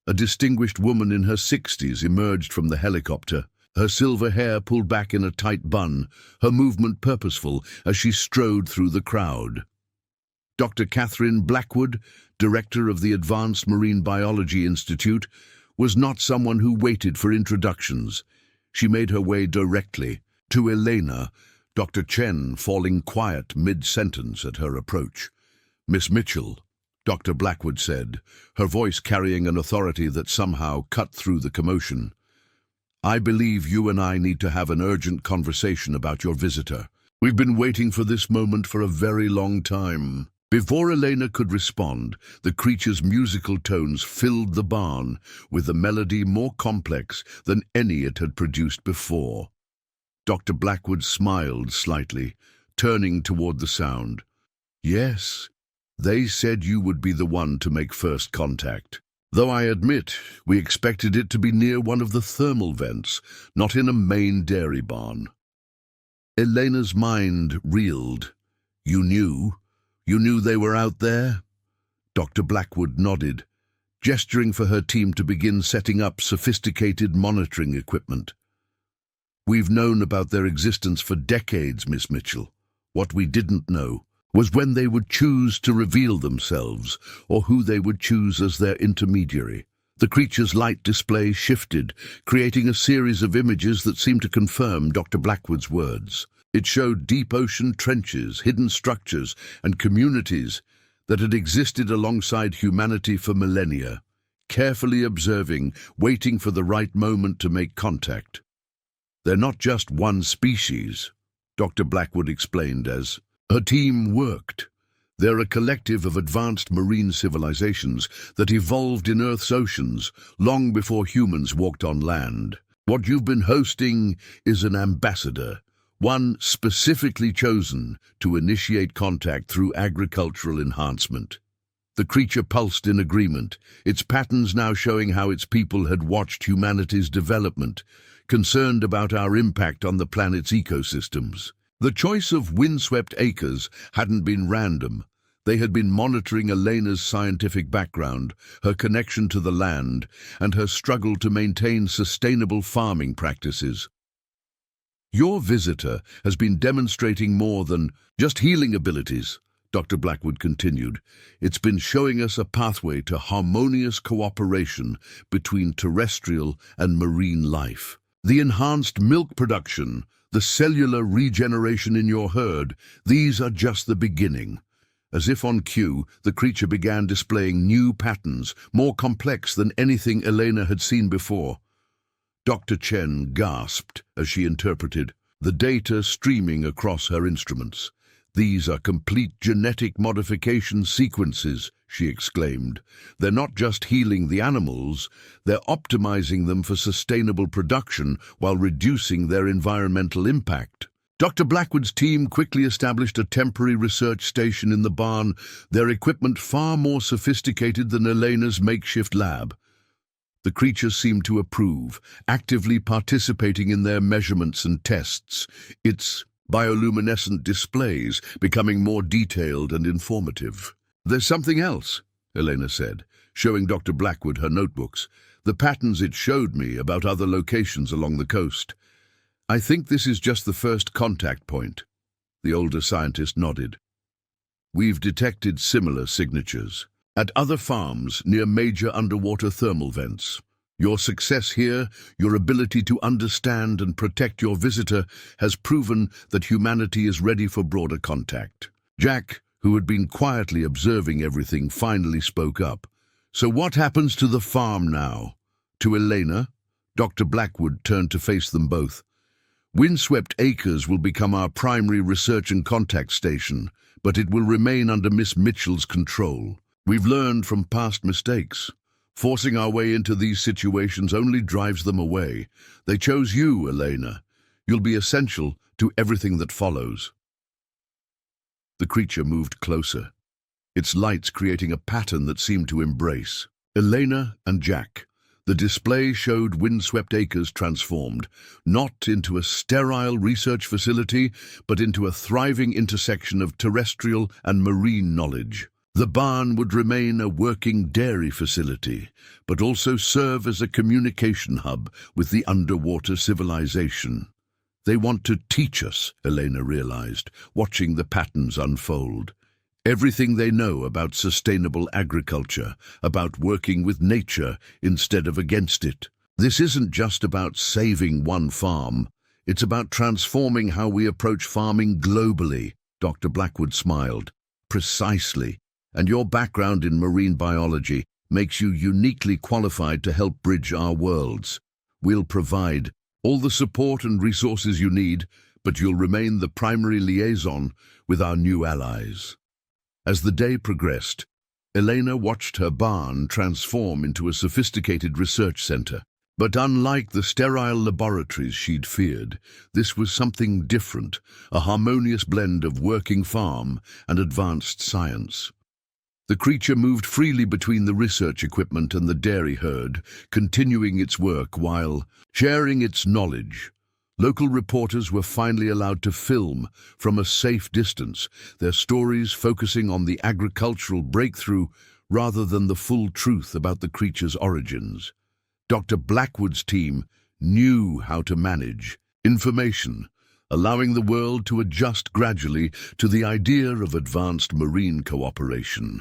Speaker 1: A distinguished woman in her 60s emerged from the helicopter, her silver hair pulled back in a tight bun, her movement purposeful as she strode through the crowd. Dr. Catherine Blackwood, director of the Advanced Marine Biology Institute, was not someone who waited for introductions. She made her way directly to Elena, Dr. Chen falling quiet mid-sentence at her approach. "Miss Mitchell," Dr. Blackwood said, her voice carrying an authority that somehow cut through the commotion. "I believe you and I need to have an urgent conversation about your visitor. We've been waiting for this moment for a very long time." Before Elena could respond, the creature's musical tones filled the barn with a melody more complex than any it had produced before. Dr. Blackwood smiled slightly, turning toward the sound. "Yes, they said you would be the one to make first contact. Though I admit, we expected it to be near one of the thermal vents, not in a Maine dairy barn." Elena's mind reeled. "You knew? You knew they were out there?" Dr. Blackwood nodded, gesturing for her team to begin setting up sophisticated monitoring equipment. "We've known about their existence for decades, Miss Mitchell. What we didn't know was when they would choose to reveal themselves, or who they would choose as their intermediary." The creature's light display shifted, creating a series of images that seemed to confirm Dr. Blackwood's words. It showed deep ocean trenches, hidden structures, and communities that had existed alongside humanity for millennia, carefully observing, waiting for the right moment to make contact. They're not just one species, Dr. Blackwood explained as her team worked. They're a collective of advanced marine civilizations that evolved in Earth's oceans long before humans walked on land. What you've been hosting is an ambassador, one specifically chosen to initiate contact through agricultural enhancement. The creature pulsed in agreement, its patterns now showing how its people had watched humanity's development, concerned about our impact on the planet's ecosystems. The choice of windswept acres hadn't been random. They had been monitoring Elena's scientific background, her connection to the land, and her struggle to maintain sustainable farming practices. Your visitor has been demonstrating more than just healing abilities, Dr. Blackwood continued. It's been showing us a pathway to harmonious cooperation between terrestrial and marine life. The enhanced milk production, the cellular regeneration in your herd, these are just the beginning. As if on cue, the creature began displaying new patterns, more complex than anything Elena had seen before. Dr. Chen gasped as she interpreted the data streaming across her instruments. "These are complete genetic modification sequences," she exclaimed. "They're not just healing the animals, they're optimizing them for sustainable production while reducing their environmental impact." Dr. Blackwood's team quickly established a temporary research station in the barn, their equipment far more sophisticated than Elena's makeshift lab. The creatures seemed to approve, actively participating in their measurements and tests, its bioluminescent displays becoming more detailed and informative. "There's something else," Elena said, showing Dr. Blackwood her notebooks, "the patterns it showed me about other locations along the coast. I think this is just the first contact point." The older scientist nodded. "We've detected similar signatures at other farms near major underwater thermal vents. Your success here, your ability to understand and protect your visitor, has proven that humanity is ready for broader contact." Jack, who had been quietly observing everything, finally spoke up. "So what happens to the farm now?" To Elena, Dr. Blackwood turned to face them both. "Windswept Acres will become our primary research and contact station, but it will remain under Miss Mitchell's control. We've learned from past mistakes. Forcing our way into these situations only drives them away. They chose you, Elena. You'll be essential to everything that follows." The creature moved closer, its lights creating a pattern that seemed to embrace Elena and Jack. The display showed Windswept Acres transformed, not into a sterile research facility, but into a thriving intersection of terrestrial and marine knowledge. The barn would remain a working dairy facility, but also serve as a communication hub with the underwater civilization. "They want to teach us," Elena realized, watching the patterns unfold. "Everything they know about sustainable agriculture, about working with nature instead of against it. This isn't just about saving one farm. It's about transforming how we approach farming globally." Dr. Blackwood smiled. "Precisely. And your background in marine biology makes you uniquely qualified to help bridge our worlds. We'll provide all the support and resources you need, but you'll remain the primary liaison with our new allies." As the day progressed, Elena watched her barn transform into a sophisticated research center. But unlike the sterile laboratories she'd feared, this was something different, a harmonious blend of working farm and advanced science. The creature moved freely between the research equipment and the dairy herd, continuing its work while sharing its knowledge. Local reporters were finally allowed to film from a safe distance, their stories focusing on the agricultural breakthrough rather than the full truth about the creature's origins. Dr. Blackwood's team knew how to manage information, allowing the world to adjust gradually to the idea of advanced marine cooperation.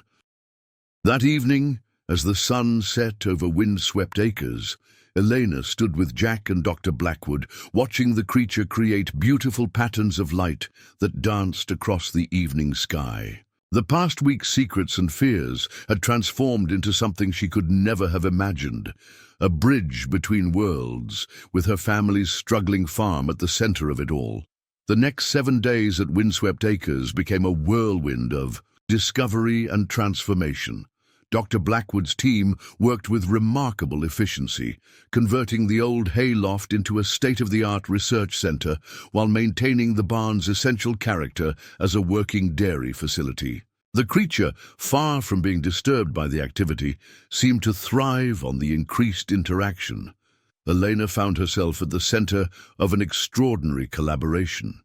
Speaker 1: That evening, as the sun set over windswept acres, Elena stood with Jack and Dr. Blackwood, watching the creature create beautiful patterns of light that danced across the evening sky. The past week's secrets and fears had transformed into something she could never have imagined, a bridge between worlds, with her family's struggling farm at the center of it all. The next 7 days at Windswept Acres became a whirlwind of discovery and transformation. Dr. Blackwood's team worked with remarkable efficiency, converting the old hayloft into a state-of-the-art research center while maintaining the barn's essential character as a working dairy facility. The creature, far from being disturbed by the activity, seemed to thrive on the increased interaction. Elena found herself at the center of an extraordinary collaboration.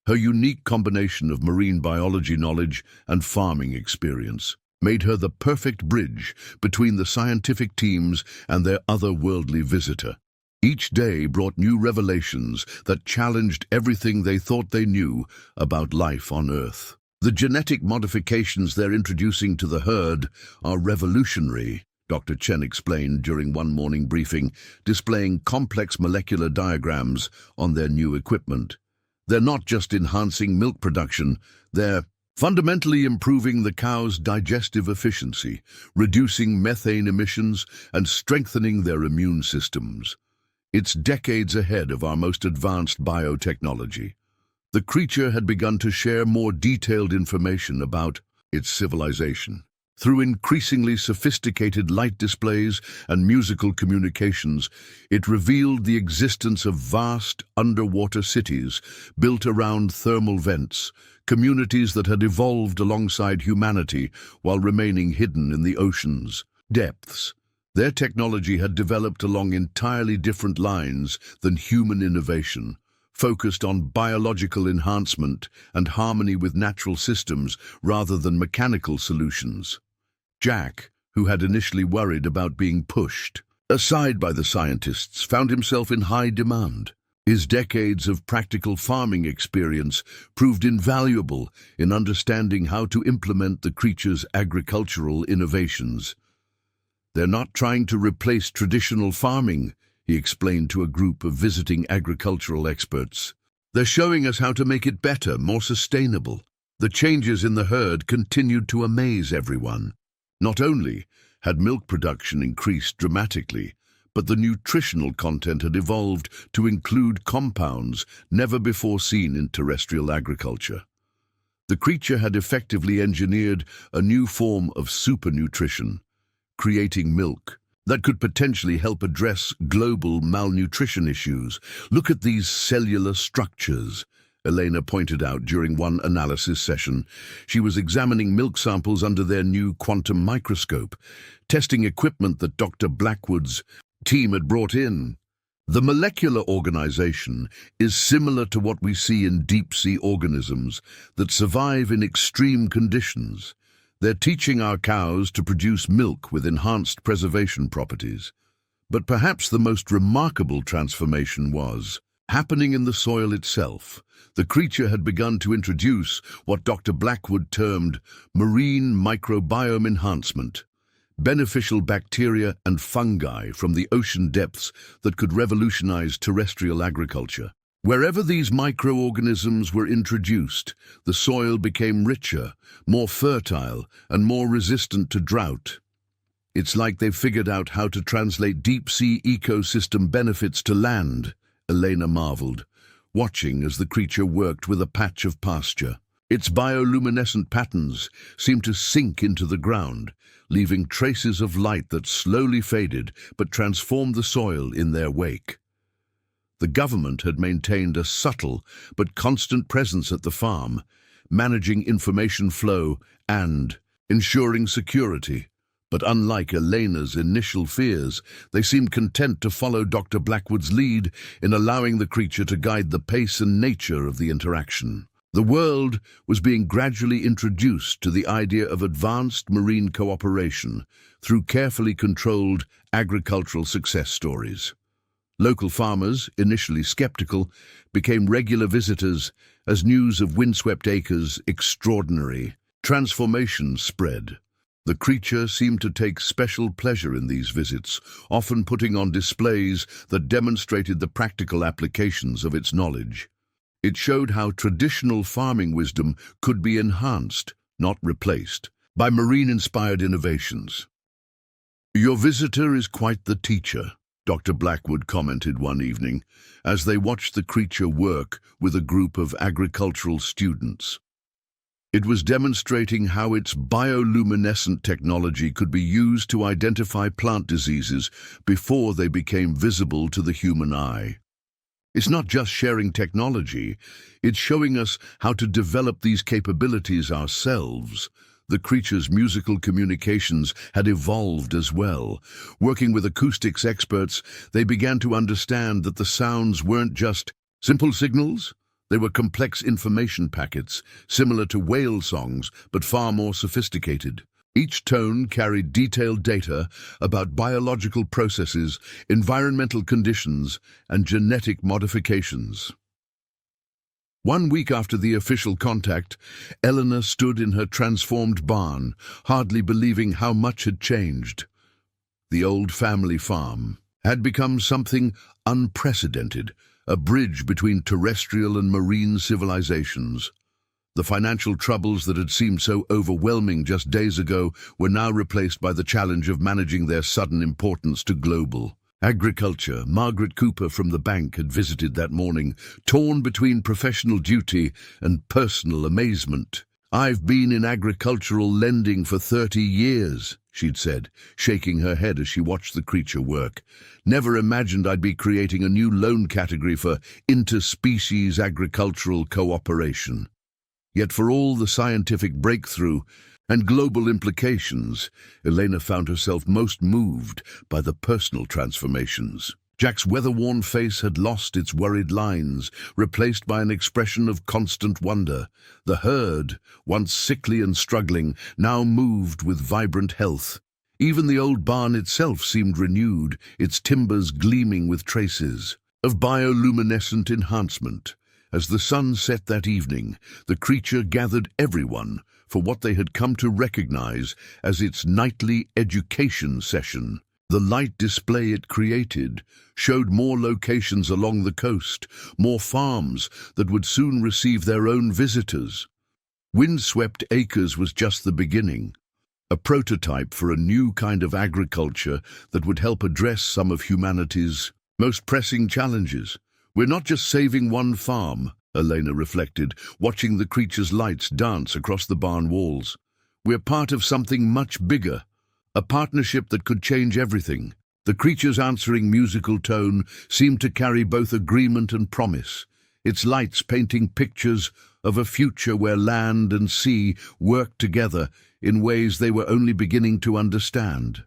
Speaker 1: Her unique combination of marine biology knowledge and farming experience made her the perfect bridge between the scientific teams and their otherworldly visitor. Each day brought new revelations that challenged everything they thought they knew about life on Earth. The genetic modifications they're introducing to the herd are revolutionary, Dr. Chen explained during one morning briefing, displaying complex molecular diagrams on their new equipment. They're not just enhancing milk production, they're fundamentally improving the cow's digestive efficiency, reducing methane emissions, and strengthening their immune systems. It's decades ahead of our most advanced biotechnology. The creature had begun to share more detailed information about its civilization. Through increasingly sophisticated light displays and musical communications, it revealed the existence of vast underwater cities built around thermal vents, communities that had evolved alongside humanity while remaining hidden in the ocean's depths. Their technology had developed along entirely different lines than human innovation, focused on biological enhancement and harmony with natural systems rather than mechanical solutions. Jack, who had initially worried about being pushed aside by the scientists, found himself in high demand. His decades of practical farming experience proved invaluable in understanding how to implement the creature's agricultural innovations. "They're not trying to replace traditional farming," he explained to a group of visiting agricultural experts. "They're showing us how to make it better, more sustainable." The changes in the herd continued to amaze everyone. Not only had milk production increased dramatically, but the nutritional content had evolved to include compounds never before seen in terrestrial agriculture. The creature had effectively engineered a new form of supernutrition, creating milk that could potentially help address global malnutrition issues. "Look at these cellular structures," Elena pointed out during one analysis session. She was examining milk samples under their new quantum microscope, testing equipment that Dr. Blackwood's team had brought in. "The molecular organization is similar to what we see in deep-sea organisms that survive in extreme conditions. They're teaching our cows to produce milk with enhanced preservation properties. But perhaps the most remarkable transformation was happening in the soil itself. The creature had begun to introduce what Dr. Blackwood termed marine microbiome enhancement, beneficial bacteria and fungi from the ocean depths that could revolutionize terrestrial agriculture. Wherever these microorganisms were introduced, the soil became richer, more fertile, and more resistant to drought. "It's like they've figured out how to translate deep-sea ecosystem benefits to land," Elena marveled, watching as the creature worked with a patch of pasture. Its bioluminescent patterns seemed to sink into the ground, leaving traces of light that slowly faded but transformed the soil in their wake. The government had maintained a subtle but constant presence at the farm, managing information flow and ensuring security. But unlike Elena's initial fears, they seemed content to follow Dr. Blackwood's lead in allowing the creature to guide the pace and nature of the interaction. The world was being gradually introduced to the idea of advanced marine cooperation through carefully controlled agricultural success stories. Local farmers, initially skeptical, became regular visitors as news of Windswept Acres' extraordinary transformation spread. The creature seemed to take special pleasure in these visits, often putting on displays that demonstrated the practical applications of its knowledge. It showed how traditional farming wisdom could be enhanced not replaced, by marine-inspired innovations. "Your visitor is quite the teacher," Dr. Blackwood commented one evening, as they watched the creature work with a group of agricultural students. It was demonstrating how its bioluminescent technology could be used to identify plant diseases before they became visible to the human eye. It's not just sharing technology, it's showing us how to develop these capabilities ourselves. The creature's musical communications had evolved as well. Working with acoustics experts, they began to understand that the sounds weren't just simple signals. They were complex information packets, similar to whale songs, but far more sophisticated. Each tone carried detailed data about biological processes, environmental conditions, and genetic modifications. 1 week after the official contact, Elena stood in her transformed barn, hardly believing how much had changed. The old family farm had become something unprecedented, a bridge between terrestrial and marine civilizations. The financial troubles that had seemed so overwhelming just days ago were now replaced by the challenge of managing their sudden importance to global agriculture. Margaret Cooper from the bank had visited that morning, torn between professional duty and personal amazement. "I've been in agricultural lending for 30 years, she'd said, shaking her head as she watched the creature work. "Never imagined I'd be creating a new loan category for interspecies agricultural cooperation." Yet for all the scientific breakthrough and global implications, Elena found herself most moved by the personal transformations. Jack's weather-worn face had lost its worried lines, replaced by an expression of constant wonder. The herd, once sickly and struggling, now moved with vibrant health. Even the old barn itself seemed renewed, its timbers gleaming with traces of bioluminescent enhancement. As the sun set that evening, the creature gathered everyone for what they had come to recognize as its nightly education session. The light display it created showed more locations along the coast, more farms that would soon receive their own visitors. Windswept Acres was just the beginning, a prototype for a new kind of agriculture that would help address some of humanity's most pressing challenges. "We're not just saving one farm," Elena reflected, watching the creature's lights dance across the barn walls. "We're part of something much bigger, a partnership that could change everything." The creature's answering musical tone seemed to carry both agreement and promise, its lights painting pictures of a future where land and sea worked together in ways they were only beginning to understand.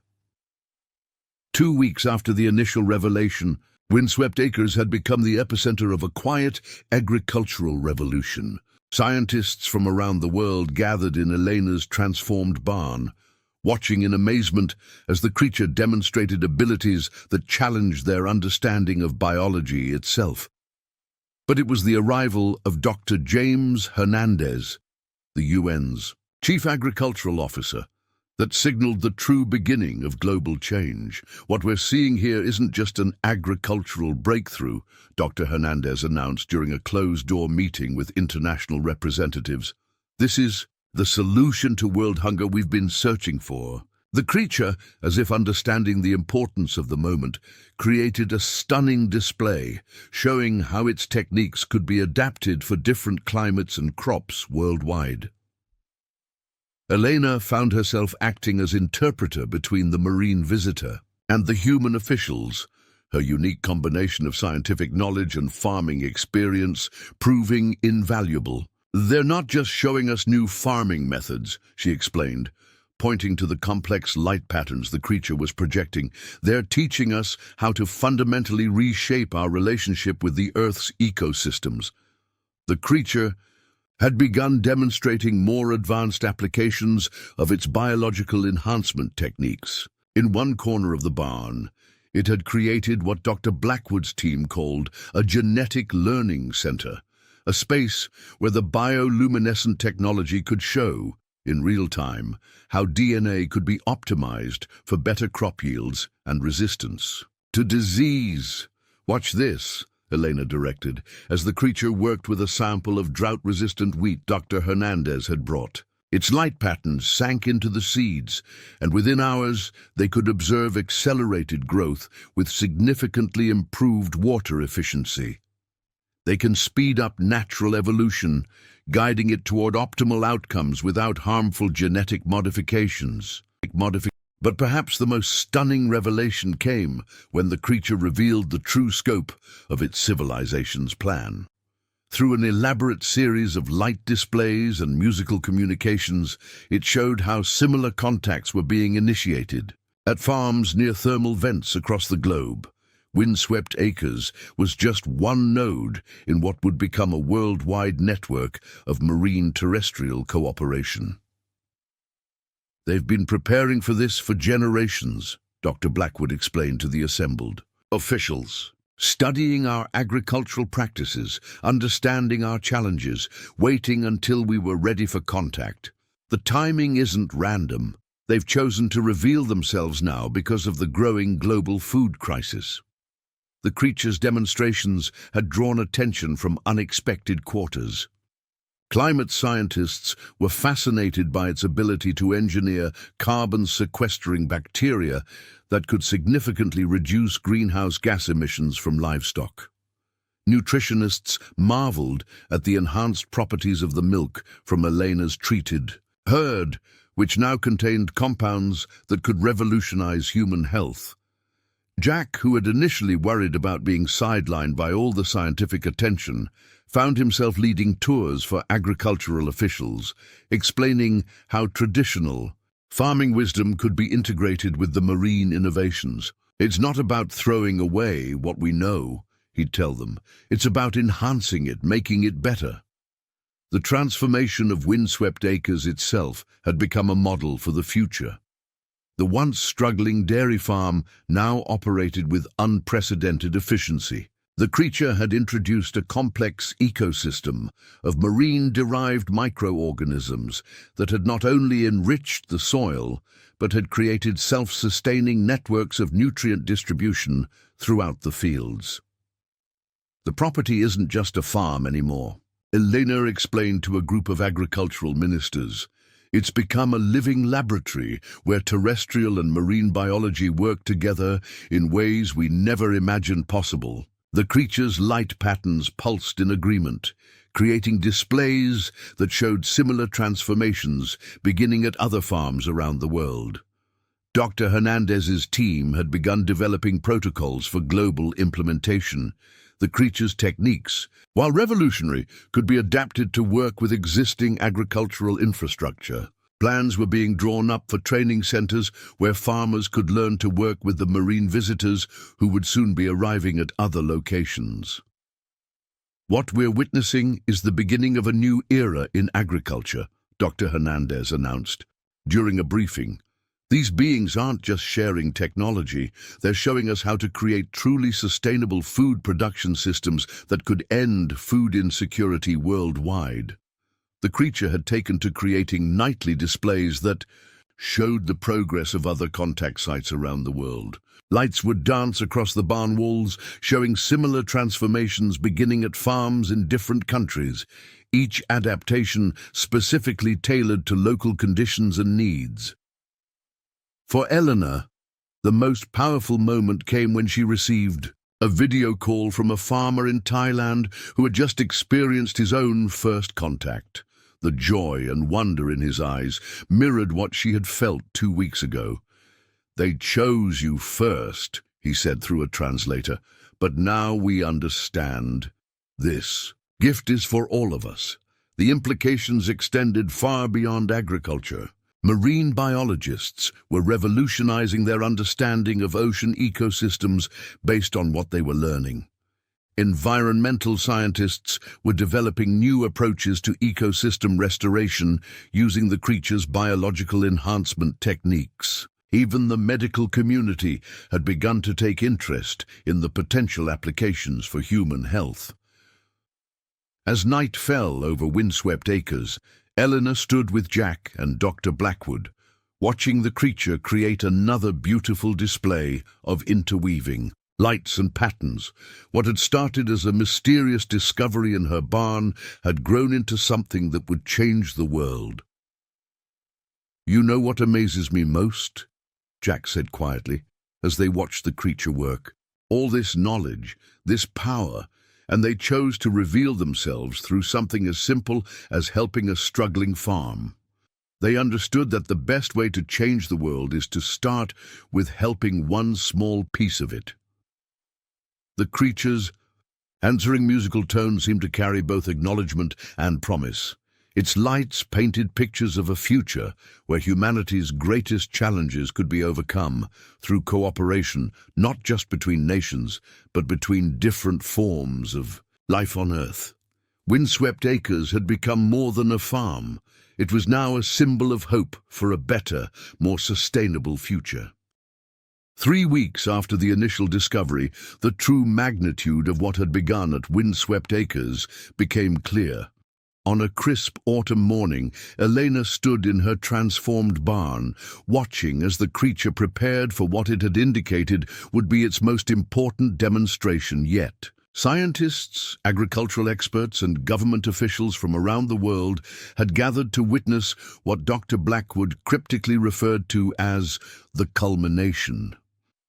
Speaker 1: 2 weeks after the initial revelation, Windswept Acres had become the epicenter of a quiet agricultural revolution. Scientists from around the world gathered in Elena's transformed barn, watching in amazement as the creature demonstrated abilities that challenged their understanding of biology itself. But it was the arrival of Dr. James Hernandez, the UN's chief agricultural officer, that signaled the true beginning of global change. "What we're seeing here isn't just an agricultural breakthrough," Dr. Hernandez announced during a closed-door meeting with international representatives. "This is the solution to world hunger we've been searching for." The creature, as if understanding the importance of the moment, created a stunning display, showing how its techniques could be adapted for different climates and crops worldwide. Elena found herself acting as interpreter between the marine visitor and the human officials, her unique combination of scientific knowledge and farming experience proving invaluable. "They're not just showing us new farming methods," she explained, pointing to the complex light patterns the creature was projecting. "They're teaching us how to fundamentally reshape our relationship with the Earth's ecosystems." The creature had begun demonstrating more advanced applications of its biological enhancement techniques. In one corner of the barn, it had created what Dr. Blackwood's team called a genetic learning center, a space where the bioluminescent technology could show, in real time, how DNA could be optimized for better crop yields and resistance to disease. "Watch this," Elena directed, as the creature worked with a sample of drought-resistant wheat Dr. Hernandez had brought. Its light patterns sank into the seeds, and within hours they could observe accelerated growth with significantly improved water efficiency. They can speed up natural evolution, guiding it toward optimal outcomes without harmful genetic modifications. But perhaps the most stunning revelation came when the creature revealed the true scope of its civilization's plan. Through an elaborate series of light displays and musical communications, it showed how similar contacts were being initiated. At farms near thermal vents across the globe, Windswept Acres was just one node in what would become a worldwide network of marine-terrestrial cooperation. "They've been preparing for this for generations," Dr. Blackwood explained to the assembled officials. "Studying our agricultural practices, understanding our challenges, waiting until we were ready for contact. The timing isn't random. They've chosen to reveal themselves now because of the growing global food crisis." The creature's demonstrations had drawn attention from unexpected quarters. Climate scientists were fascinated by its ability to engineer carbon-sequestering bacteria that could significantly reduce greenhouse gas emissions from livestock. Nutritionists marveled at the enhanced properties of the milk from Elena's treated herd, which now contained compounds that could revolutionize human health. Jack, who had initially worried about being sidelined by all the scientific attention, found himself leading tours for agricultural officials, explaining how traditional farming wisdom could be integrated with the marine innovations. "It's not about throwing away what we know," he'd tell them. "It's about enhancing it, making it better." The transformation of Windswept Acres itself had become a model for the future. The once struggling dairy farm now operated with unprecedented efficiency. The creature had introduced a complex ecosystem of marine-derived microorganisms that had not only enriched the soil, but had created self-sustaining networks of nutrient distribution throughout the fields. "The property isn't just a farm anymore," Elena explained to a group of agricultural ministers. "It's become a living laboratory where terrestrial and marine biology work together in ways we never imagined possible." The creature's light patterns pulsed in agreement, creating displays that showed similar transformations beginning at other farms around the world. Dr. Hernandez's team had begun developing protocols for global implementation. The creature's techniques, while revolutionary, could be adapted to work with existing agricultural infrastructure. Plans were being drawn up for training centers where farmers could learn to work with the marine visitors who would soon be arriving at other locations. "What we're witnessing is the beginning of a new era in agriculture," Dr. Hernandez announced during a briefing. "These beings aren't just sharing technology, they're showing us how to create truly sustainable food production systems that could end food insecurity worldwide." The creature had taken to creating nightly displays that showed the progress of other contact sites around the world. Lights would dance across the barn walls, showing similar transformations beginning at farms in different countries, each adaptation specifically tailored to local conditions and needs. For Elena, the most powerful moment came when she received a video call from a farmer in Thailand who had just experienced his own first contact. The joy and wonder in his eyes mirrored what she had felt 2 weeks ago. "They chose you first," he said through a translator, "but now we understand. This gift is for all of us." The implications extended far beyond agriculture. Marine biologists were revolutionizing their understanding of ocean ecosystems based on what they were learning. Environmental scientists were developing new approaches to ecosystem restoration using the creature's biological enhancement techniques. Even the medical community had begun to take interest in the potential applications for human health. As night fell over Windswept Acres, Elena stood with Jack and Dr. Blackwood, watching the creature create another beautiful display of interweaving lights and patterns. What had started as a mysterious discovery in her barn had grown into something that would change the world. "You know what amazes me most?" Jack said quietly, as they watched the creature work. "All this knowledge, this power, and they chose to reveal themselves through something as simple as helping a struggling farm. They understood that the best way to change the world is to start with helping one small piece of it." The creature's answering musical tone seemed to carry both acknowledgement and promise. Its lights painted pictures of a future where humanity's greatest challenges could be overcome through cooperation, not just between nations, but between different forms of life on Earth. Windswept Acres had become more than a farm. It was now a symbol of hope for a better, more sustainable future. 3 weeks after the initial discovery, the true magnitude of what had begun at Windswept Acres became clear. On a crisp autumn morning, Elena stood in her transformed barn, watching as the creature prepared for what it had indicated would be its most important demonstration yet. Scientists, agricultural experts, and government officials from around the world had gathered to witness what Dr. Blackwood cryptically referred to as the culmination.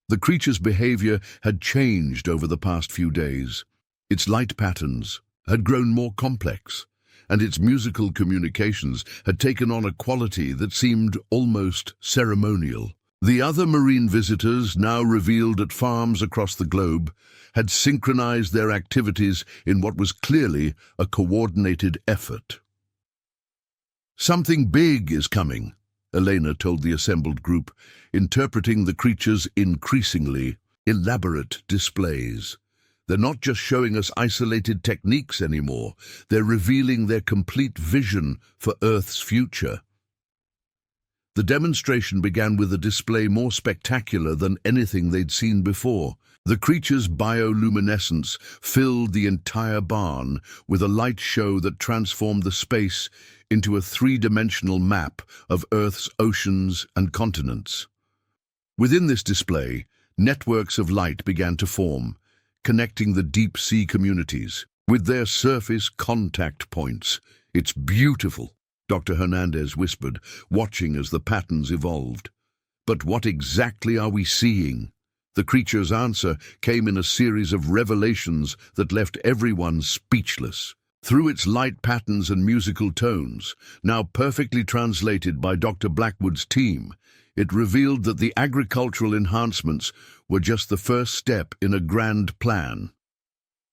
Speaker 1: The creature's behavior had changed over the past few days. Its light patterns had grown more complex, and its musical communications had taken on a quality that seemed almost ceremonial. The other marine visitors, now revealed at farms across the globe, had synchronized their activities in what was clearly a coordinated effort. "Something big is coming," Elena told the assembled group, interpreting the creature's increasingly elaborate displays. "They're not just showing us isolated techniques anymore, they're revealing their complete vision for Earth's future." The demonstration began with a display more spectacular than anything they'd seen before. The creature's bioluminescence filled the entire barn with a light show that transformed the space into a three-dimensional map of Earth's oceans and continents. Within this display, networks of light began to form, connecting the deep-sea communities with their surface contact points. "It's beautiful," Dr. Hernandez whispered, watching as the patterns evolved. "But what exactly are we seeing?" The creature's answer came in a series of revelations that left everyone speechless. Through its light patterns and musical tones, now perfectly translated by Dr. Blackwood's team, it revealed that the agricultural enhancements were just the first step in a grand plan.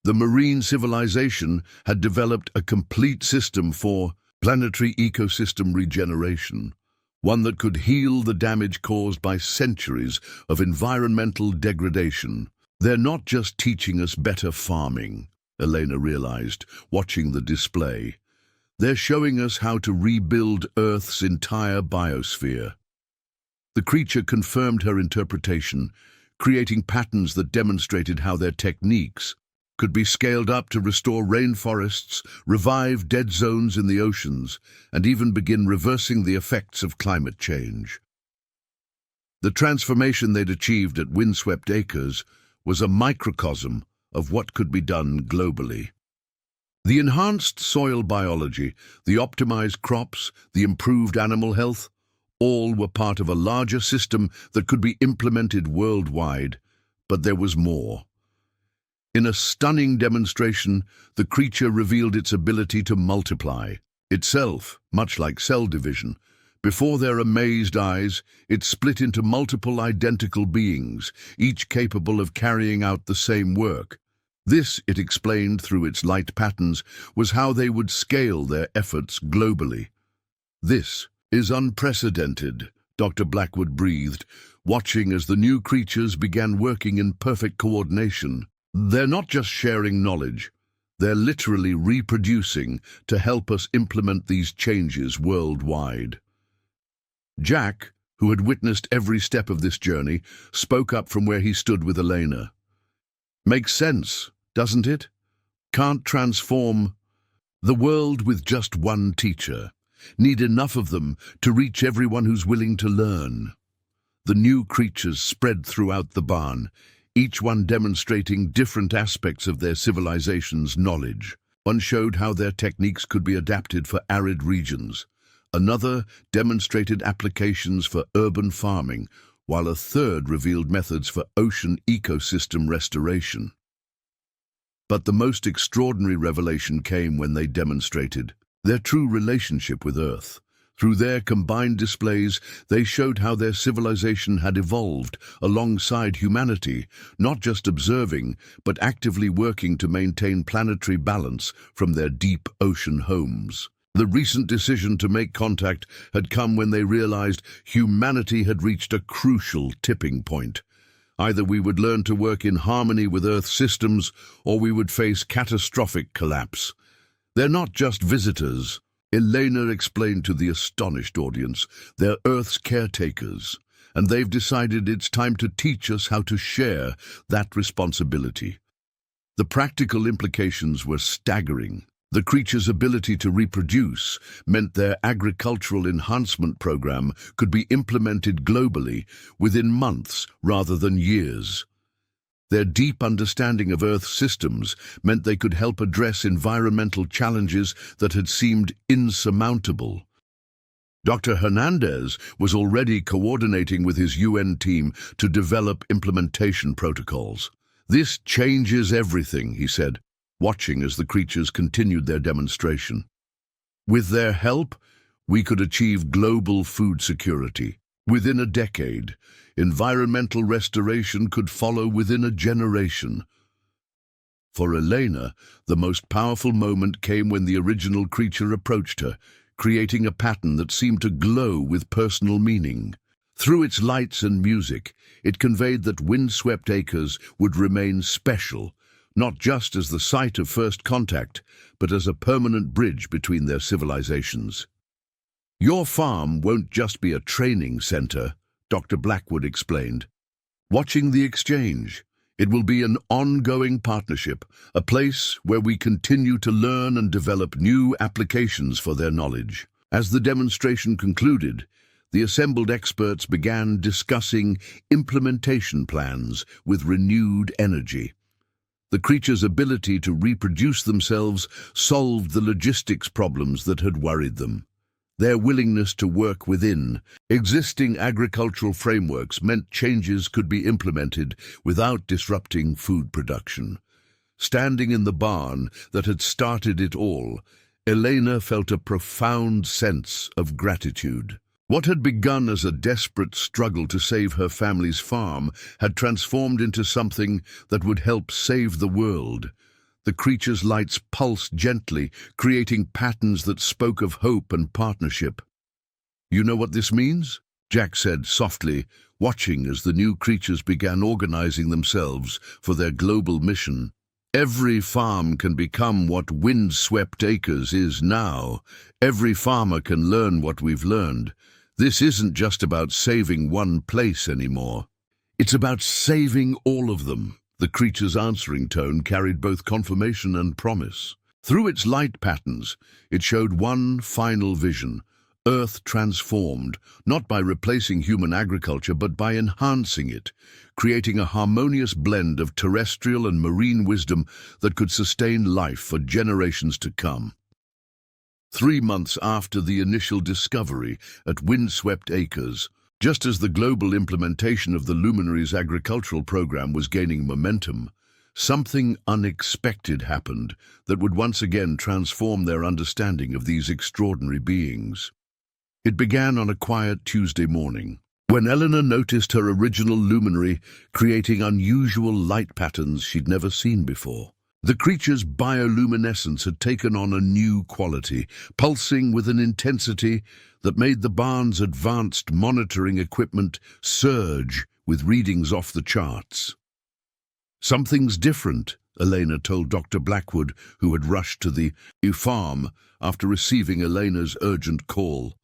Speaker 1: The marine civilization had developed a complete system for planetary ecosystem regeneration, one that could heal the damage caused by centuries of environmental degradation. "They're not just teaching us better farming," Elena realized, watching the display. "They're showing us how to rebuild Earth's entire biosphere." The creature confirmed her interpretation, creating patterns that demonstrated how their techniques could be scaled up to restore rainforests, revive dead zones in the oceans, and even begin reversing the effects of climate change. The transformation they'd achieved at Windswept Acres was a microcosm of what could be done globally. The enhanced soil biology, the optimized crops, the improved animal health, all were part of a larger system that could be implemented worldwide, but there was more. In a stunning demonstration, the creature revealed its ability to multiply, itself, much like cell division. Before their amazed eyes, it split into multiple identical beings, each capable of carrying out the same work. This, it explained through its light patterns, was how they would scale their efforts globally. "This is unprecedented," Dr. Blackwood breathed, watching as the new creatures began working in perfect coordination. "They're not just sharing knowledge, they're literally reproducing to help us implement these changes worldwide." Jack, who had witnessed every step of this journey, spoke up from where he stood with Elena. "Makes sense, doesn't it? Can't transform the world with just one teacher. Need enough of them to reach everyone who's willing to learn." The new creatures spread throughout the barn, each one demonstrating different aspects of their civilization's knowledge. One showed how their techniques could be adapted for arid regions, Another demonstrated applications for urban farming, while a third revealed methods for ocean ecosystem restoration. But the most extraordinary revelation came when they demonstrated their true relationship with Earth. Through their combined displays, they showed how their civilization had evolved alongside humanity, not just observing, but actively working to maintain planetary balance from their deep ocean homes. The recent decision to make contact had come when they realized humanity had reached a crucial tipping point. Either we would learn to work in harmony with Earth's systems, or we would face catastrophic collapse. They're not just visitors, Elena explained to the astonished audience. They're Earth's caretakers, and they've decided it's time to teach us how to share that responsibility. The practical implications were staggering. The creature's ability to reproduce meant their agricultural enhancement program could be implemented globally within months rather than years. Their deep understanding of Earth's systems meant they could help address environmental challenges that had seemed insurmountable. Dr. Hernandez was already coordinating with his UN team to develop implementation protocols. "This changes everything," he said, watching as the creatures continued their demonstration. "With their help, we could achieve global food security. Within a decade, environmental restoration could follow within a generation." For Elena, the most powerful moment came when the original creature approached her, creating a pattern that seemed to glow with personal meaning. Through its lights and music, it conveyed that windswept acres would remain special, not just as the site of first contact, but as a permanent bridge between their civilizations. "Your farm won't just be a training center," Dr. Blackwood explained. "Watching the exchange, it will be an ongoing partnership, a place where we continue to learn and develop new applications for their knowledge." As the demonstration concluded, the assembled experts began discussing implementation plans with renewed energy. The creatures' ability to reproduce themselves solved the logistics problems that had worried them. Their willingness to work within existing agricultural frameworks meant changes could be implemented without disrupting food production. Standing in the barn that had started it all, Elena felt a profound sense of gratitude. What had begun as a desperate struggle to save her family's farm had transformed into something that would help save the world. The creature's lights pulsed gently, creating patterns that spoke of hope and partnership. "You know what this means?" Jack said softly, watching as the new creatures began organizing themselves for their global mission. "Every farm can become what windswept acres is now. Every farmer can learn what we've learned. This isn't just about saving one place anymore. It's about saving all of them." The creature's answering tone carried both confirmation and promise. Through its light patterns, it showed one final vision: Earth transformed, not by replacing human agriculture, but by enhancing it, creating a harmonious blend of terrestrial and marine wisdom that could sustain life for generations to come. 3 months after the initial discovery at Windswept Acres, just as the global implementation of the Luminaries' agricultural program was gaining momentum, something unexpected happened that would once again transform their understanding of these extraordinary beings. It began on a quiet Tuesday morning, when Elena noticed her original luminary creating unusual light patterns she'd never seen before. The creature's bioluminescence had taken on a new quality, pulsing with an intensity that made the barn's advanced monitoring equipment surge with readings off the charts. "Something's different," Elena told Dr. Blackwood, who had rushed to the farm after receiving Elena's urgent call.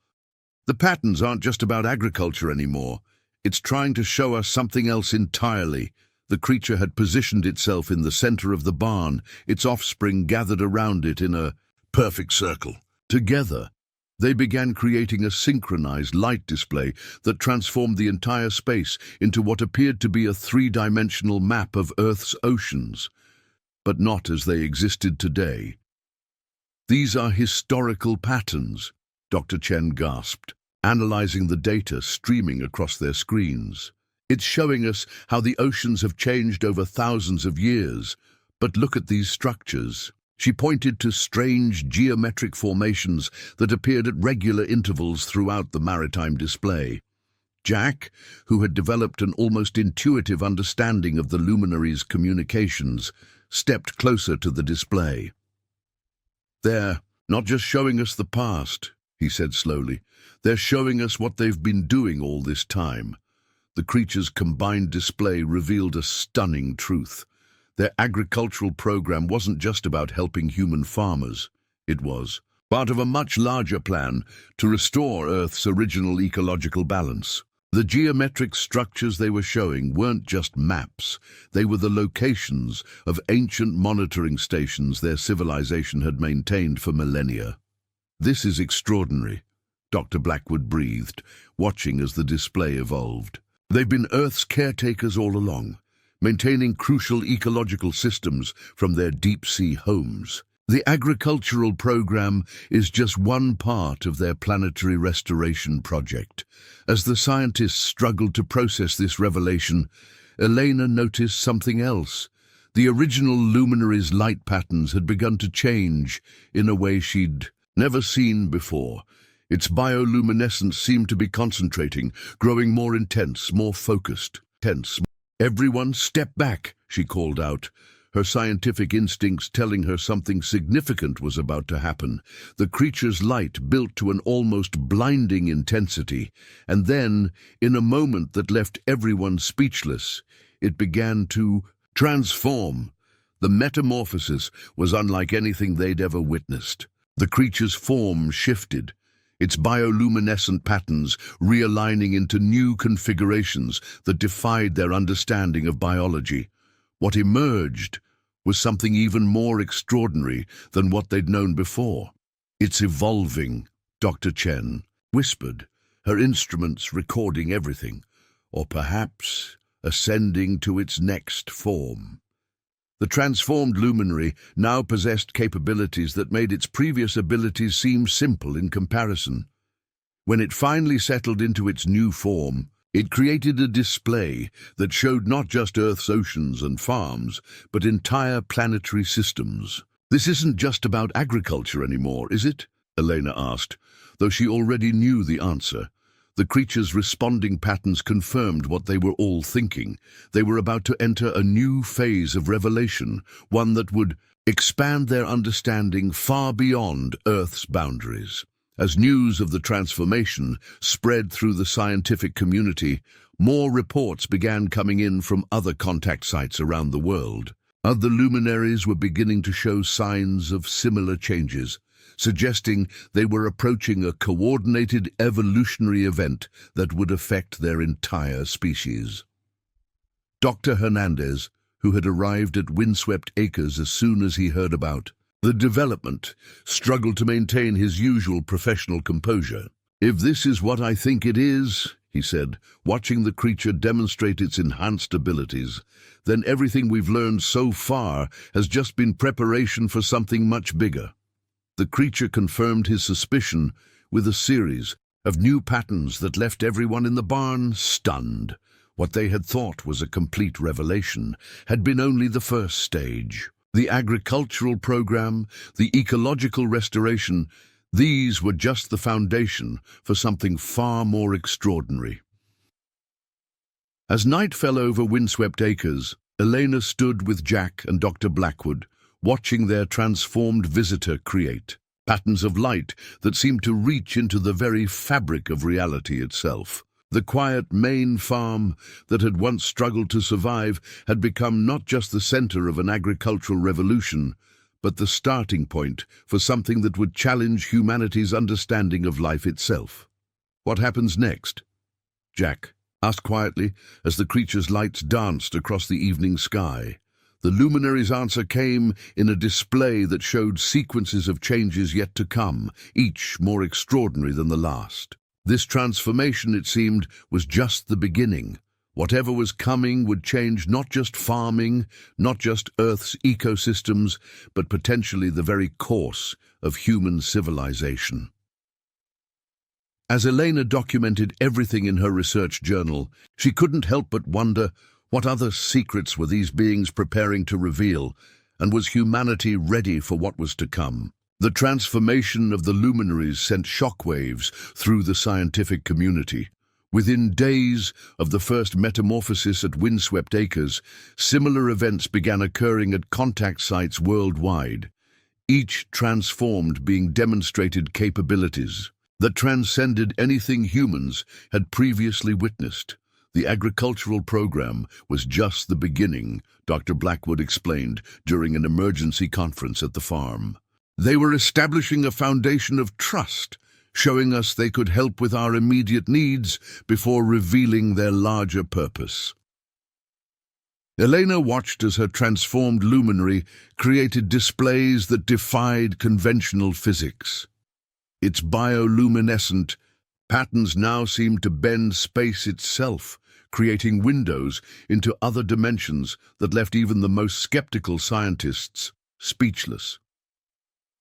Speaker 1: "The patterns aren't just about agriculture anymore. It's trying to show us something else entirely." The creature had positioned itself in the center of the barn, its offspring gathered around it in a perfect circle. Together, they began creating a synchronized light display that transformed the entire space into what appeared to be a 3-dimensional map of Earth's oceans, but not as they existed today. "These are historical patterns," Dr. Chen gasped, analyzing the data streaming across their screens. It's showing us how the oceans have changed over thousands of years. But look at these structures. She pointed to strange geometric formations that appeared at regular intervals throughout the maritime display. Jack, who had developed an almost intuitive understanding of the luminaries' communications, stepped closer to the display. "They're not just showing us the past," he said slowly. "They're showing us what they've been doing all this time." The creature's combined display revealed a stunning truth. Their agricultural program wasn't just about helping human farmers. It was part of a much larger plan to restore Earth's original ecological balance. The geometric structures they were showing weren't just maps. They were the locations of ancient monitoring stations their civilization had maintained for millennia. "This is extraordinary," Dr. Blackwood breathed, watching as the display evolved. "They've been Earth's caretakers all along, maintaining crucial ecological systems from their deep-sea homes. The agricultural program is just one part of their planetary restoration project." As the scientists struggled to process this revelation, Elena noticed something else. The original luminaries' light patterns had begun to change in a way she'd never seen before. Its bioluminescence seemed to be concentrating, growing more intense, more focused. Tense. "Everyone step back," she called out, her scientific instincts telling her something significant was about to happen. The creature's light built to an almost blinding intensity, and then, in a moment that left everyone speechless, it began to transform. The metamorphosis was unlike anything they'd ever witnessed. The creature's form shifted, its bioluminescent patterns realigning into new configurations that defied their understanding of biology. What emerged was something even more extraordinary than what they'd known before. "It's evolving," Dr. Chen whispered, her instruments recording everything, "or perhaps ascending to its next form." The transformed luminary now possessed capabilities that made its previous abilities seem simple in comparison. When it finally settled into its new form, it created a display that showed not just Earth's oceans and farms, but entire planetary systems. "This isn't just about agriculture anymore, is it?" Elena asked, though she already knew the answer. The creature's responding patterns confirmed what they were all thinking. They were about to enter a new phase of revelation, one that would expand their understanding far beyond Earth's boundaries. As news of the transformation spread through the scientific community, more reports began coming in from other contact sites around the world. Other luminaries were beginning to show signs of similar changes, suggesting they were approaching a coordinated evolutionary event that would affect their entire species. Dr. Hernandez, who had arrived at Windswept Acres as soon as he heard about the development, struggled to maintain his usual professional composure. "If this is what I think it is," he said, watching the creature demonstrate its enhanced abilities, "then everything we've learned so far has just been preparation for something much bigger." The creature confirmed his suspicion with a series of new patterns that left everyone in the barn stunned. What they had thought was a complete revelation had been only the first stage. The agricultural program, the ecological restoration, these were just the foundation for something far more extraordinary. As night fell over Windswept Acres, Elena stood with Jack and Dr. Blackwood, watching their transformed visitor create patterns of light that seemed to reach into the very fabric of reality itself. The quiet Maine farm that had once struggled to survive had become not just the center of an agricultural revolution, but the starting point for something that would challenge humanity's understanding of life itself. "What happens next?" Jack asked quietly as the creature's lights danced across the evening sky. The luminary's answer came in a display that showed sequences of changes yet to come, each more extraordinary than the last. This transformation, it seemed, was just the beginning. Whatever was coming would change not just farming, not just Earth's ecosystems, but potentially the very course of human civilization. As Elena documented everything in her research journal, she couldn't help but wonder what other secrets were these beings preparing to reveal, and was humanity ready for what was to come? The transformation of the luminaries sent shockwaves through the scientific community. Within days of the first metamorphosis at Windswept Acres, similar events began occurring at contact sites worldwide, each transformed being demonstrated capabilities that transcended anything humans had previously witnessed. The agricultural program was just the beginning, Dr. Blackwood explained during an emergency conference at the farm. They were establishing a foundation of trust, showing us they could help with our immediate needs before revealing their larger purpose. Elena watched as her transformed luminary created displays that defied conventional physics. Its bioluminescent patterns now seemed to bend space itself, creating windows into other dimensions that left even the most skeptical scientists speechless.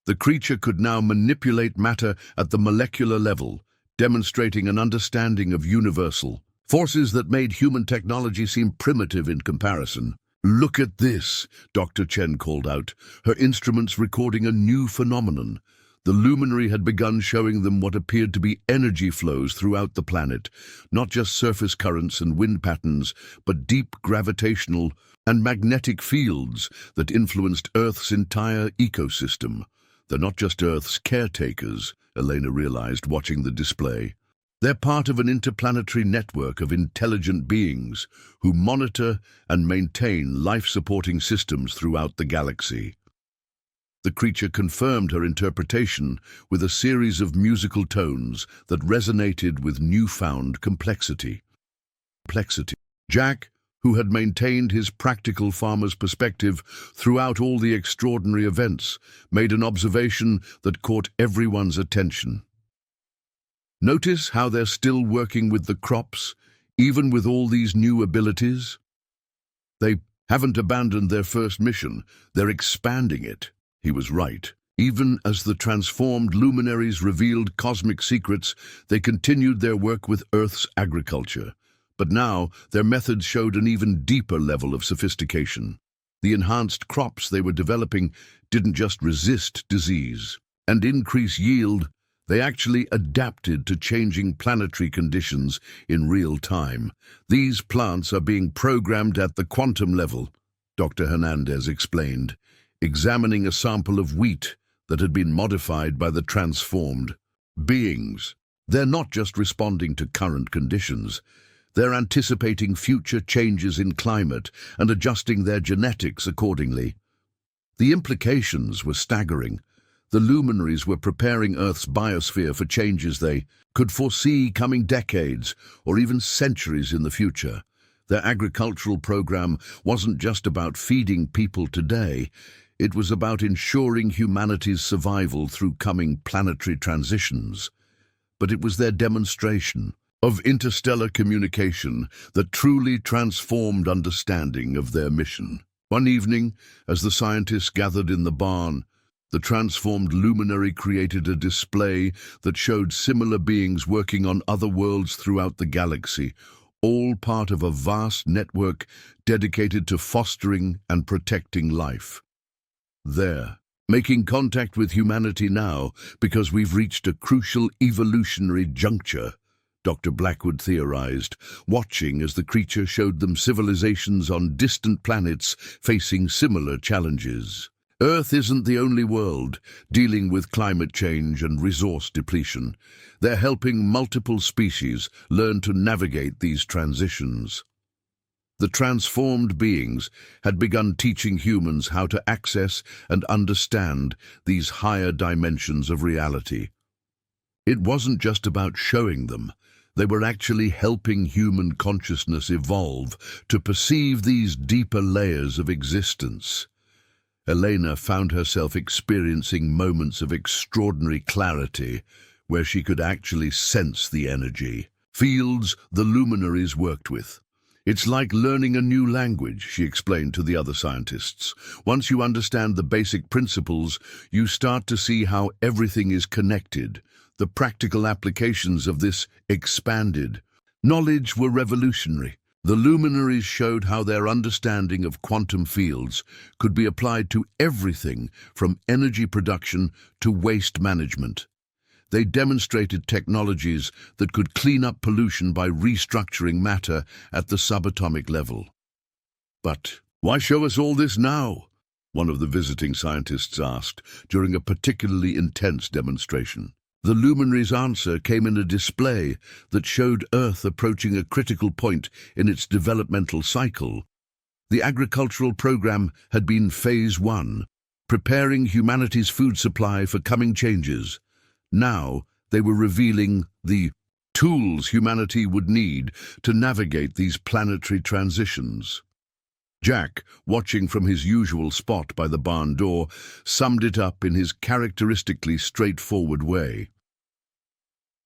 Speaker 1: The creature could now manipulate matter at the molecular level, demonstrating an understanding of universal forces that made human technology seem primitive in comparison. "Look at this," Dr. Chen called out, her instruments recording a new phenomenon. The luminary had begun showing them what appeared to be energy flows throughout the planet, not just surface currents and wind patterns, but deep gravitational and magnetic fields that influenced Earth's entire ecosystem. They're not just Earth's caretakers, Elena realized watching the display. They're part of an interplanetary network of intelligent beings who monitor and maintain life-supporting systems throughout the galaxy. The creature confirmed her interpretation with a series of musical tones that resonated with newfound complexity. Jack, who had maintained his practical farmer's perspective throughout all the extraordinary events, made an observation that caught everyone's attention. "Notice how they're still working with the crops, even with all these new abilities? They haven't abandoned their first mission, they're expanding it." He was right. Even as the transformed luminaries revealed cosmic secrets, they continued their work with Earth's agriculture. But now, their methods showed an even deeper level of sophistication. The enhanced crops they were developing didn't just resist disease and increase yield, they actually adapted to changing planetary conditions in real time. "These plants are being programmed at the quantum level," Dr. Hernandez explained, examining a sample of wheat that had been modified by the transformed beings. "They're not just responding to current conditions, they're anticipating future changes in climate and adjusting their genetics accordingly." The implications were staggering. The luminaries were preparing Earth's biosphere for changes they could foresee coming decades or even centuries in the future. Their agricultural program wasn't just about feeding people today, it was about ensuring humanity's survival through coming planetary transitions. But it was their demonstration of interstellar communication that truly transformed understanding of their mission. One evening, as the scientists gathered in the barn, the transformed luminary created a display that showed similar beings working on other worlds throughout the galaxy, all part of a vast network dedicated to fostering and protecting life. They're making contact with humanity now because we've reached a crucial evolutionary juncture, Dr. Blackwood theorized, watching as the creature showed them civilizations on distant planets facing similar challenges. Earth isn't the only world dealing with climate change and resource depletion. They're helping multiple species learn to navigate these transitions. The transformed beings had begun teaching humans how to access and understand these higher dimensions of reality. It wasn't just about showing them. They were actually helping human consciousness evolve to perceive these deeper layers of existence. Elena found herself experiencing moments of extraordinary clarity where she could actually sense the energy, fields the luminaries worked with. "It's like learning a new language," she explained to the other scientists. "Once you understand the basic principles, you start to see how everything is connected. The practical applications of this expanded knowledge were revolutionary. The luminaries showed how their understanding of quantum fields could be applied to everything from energy production to waste management. They demonstrated technologies that could clean up pollution by restructuring matter at the subatomic level. But why show us all this now? One of the visiting scientists asked during a particularly intense demonstration. The luminary's answer came in a display that showed Earth approaching a critical point in its developmental cycle. The agricultural program had been phase 1, preparing humanity's food supply for coming changes. Now they were revealing the tools humanity would need to navigate these planetary transitions. Jack, watching from his usual spot by the barn door, summed it up in his characteristically straightforward way.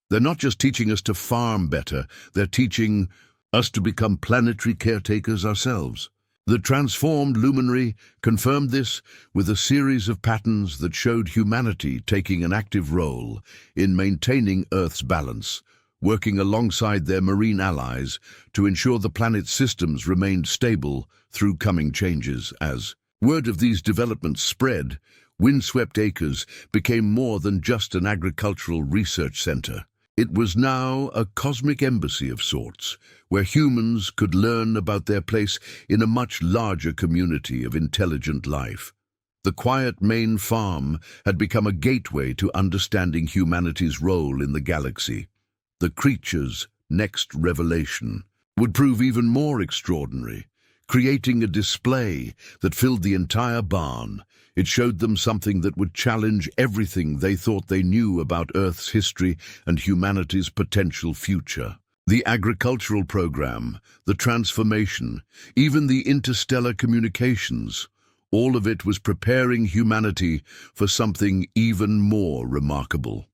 Speaker 1: They're not just teaching us to farm better, they're teaching us to become planetary caretakers ourselves. The transformed luminary confirmed this with a series of patterns that showed humanity taking an active role in maintaining Earth's balance, working alongside their marine allies to ensure the planet's systems remained stable through coming changes. As word of these developments spread, Windswept Acres became more than just an agricultural research center. It was now a cosmic embassy of sorts, where humans could learn about their place in a much larger community of intelligent life. The quiet Maine farm had become a gateway to understanding humanity's role in the galaxy. The creature's next revelation would prove even more extraordinary. Creating a display that filled the entire barn, it showed them something that would challenge everything they thought they knew about Earth's history and humanity's potential future. The agricultural program, the transformation, even the interstellar communications, all of it was preparing humanity for something even more remarkable.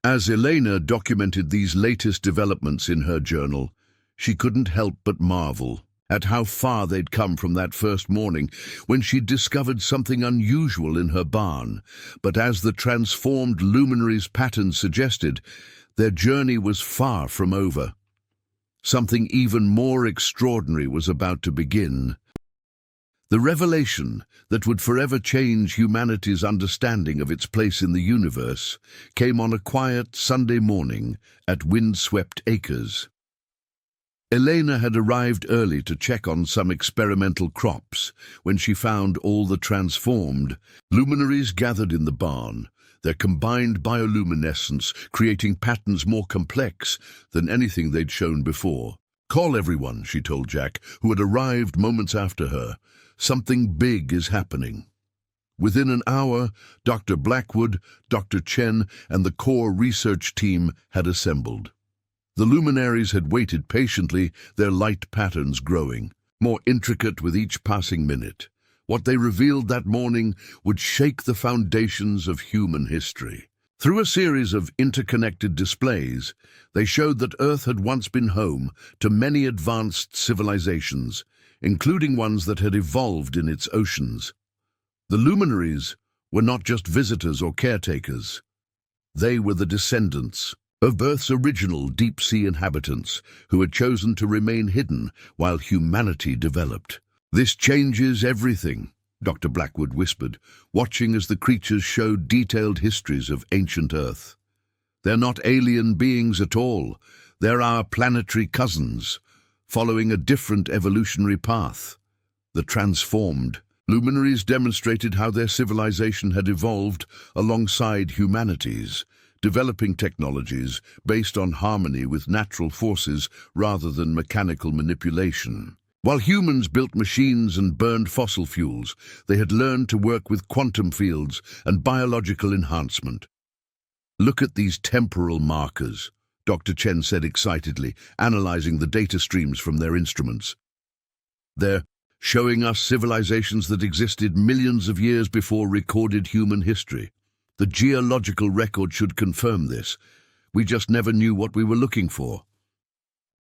Speaker 1: As Elena documented these latest developments in her journal, she couldn't help but marvel at how far they'd come from that first morning when she'd discovered something unusual in her barn. But as the transformed luminary's pattern suggested, their journey was far from over. Something even more extraordinary was about to begin. The revelation that would forever change humanity's understanding of its place in the universe came on a quiet Sunday morning at Windswept Acres. Elena had arrived early to check on some experimental crops when she found all the transformed luminaries gathered in the barn, their combined bioluminescence creating patterns more complex than anything they'd shown before. "Call everyone," she told Jack, who had arrived moments after her. "Something big is happening." Within an hour, Dr. Blackwood, Dr. Chen, and the core research team had assembled. The luminaries had waited patiently, their light patterns growing, more intricate with each passing minute. What they revealed that morning would shake the foundations of human history. Through a series of interconnected displays, they showed that Earth had once been home to many advanced civilizations, including ones that had evolved in its oceans. The luminaries were not just visitors or caretakers. They were the descendants of Earth's original deep-sea inhabitants who had chosen to remain hidden while humanity developed. "This changes everything," Dr. Blackwood whispered, watching as the creatures showed detailed histories of ancient Earth. "They're not alien beings at all. They're our planetary cousins, following a different evolutionary path." The transformed luminaries demonstrated how their civilization had evolved alongside humanity's, developing technologies based on harmony with natural forces rather than mechanical manipulation. While humans built machines and burned fossil fuels, they had learned to work with quantum fields and biological enhancement. "Look at these temporal markers," Dr. Chen said excitedly, analyzing the data streams from their instruments. "They're showing us civilizations that existed millions of years before recorded human history. The geological record should confirm this. We just never knew what we were looking for."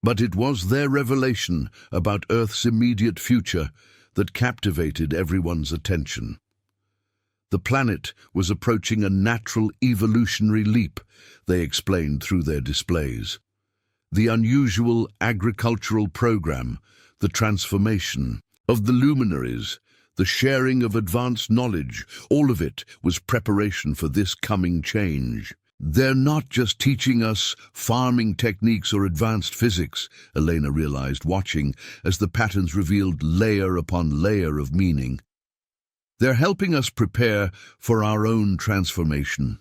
Speaker 1: But it was their revelation about Earth's immediate future that captivated everyone's attention. The planet was approaching a natural evolutionary leap, they explained through their displays. The unusual agricultural program, the transformation of the luminaries, the sharing of advanced knowledge, all of it was preparation for this coming change. They're not just teaching us farming techniques or advanced physics, Elena realized, watching as the patterns revealed layer upon layer of meaning. They're helping us prepare for our own transformation.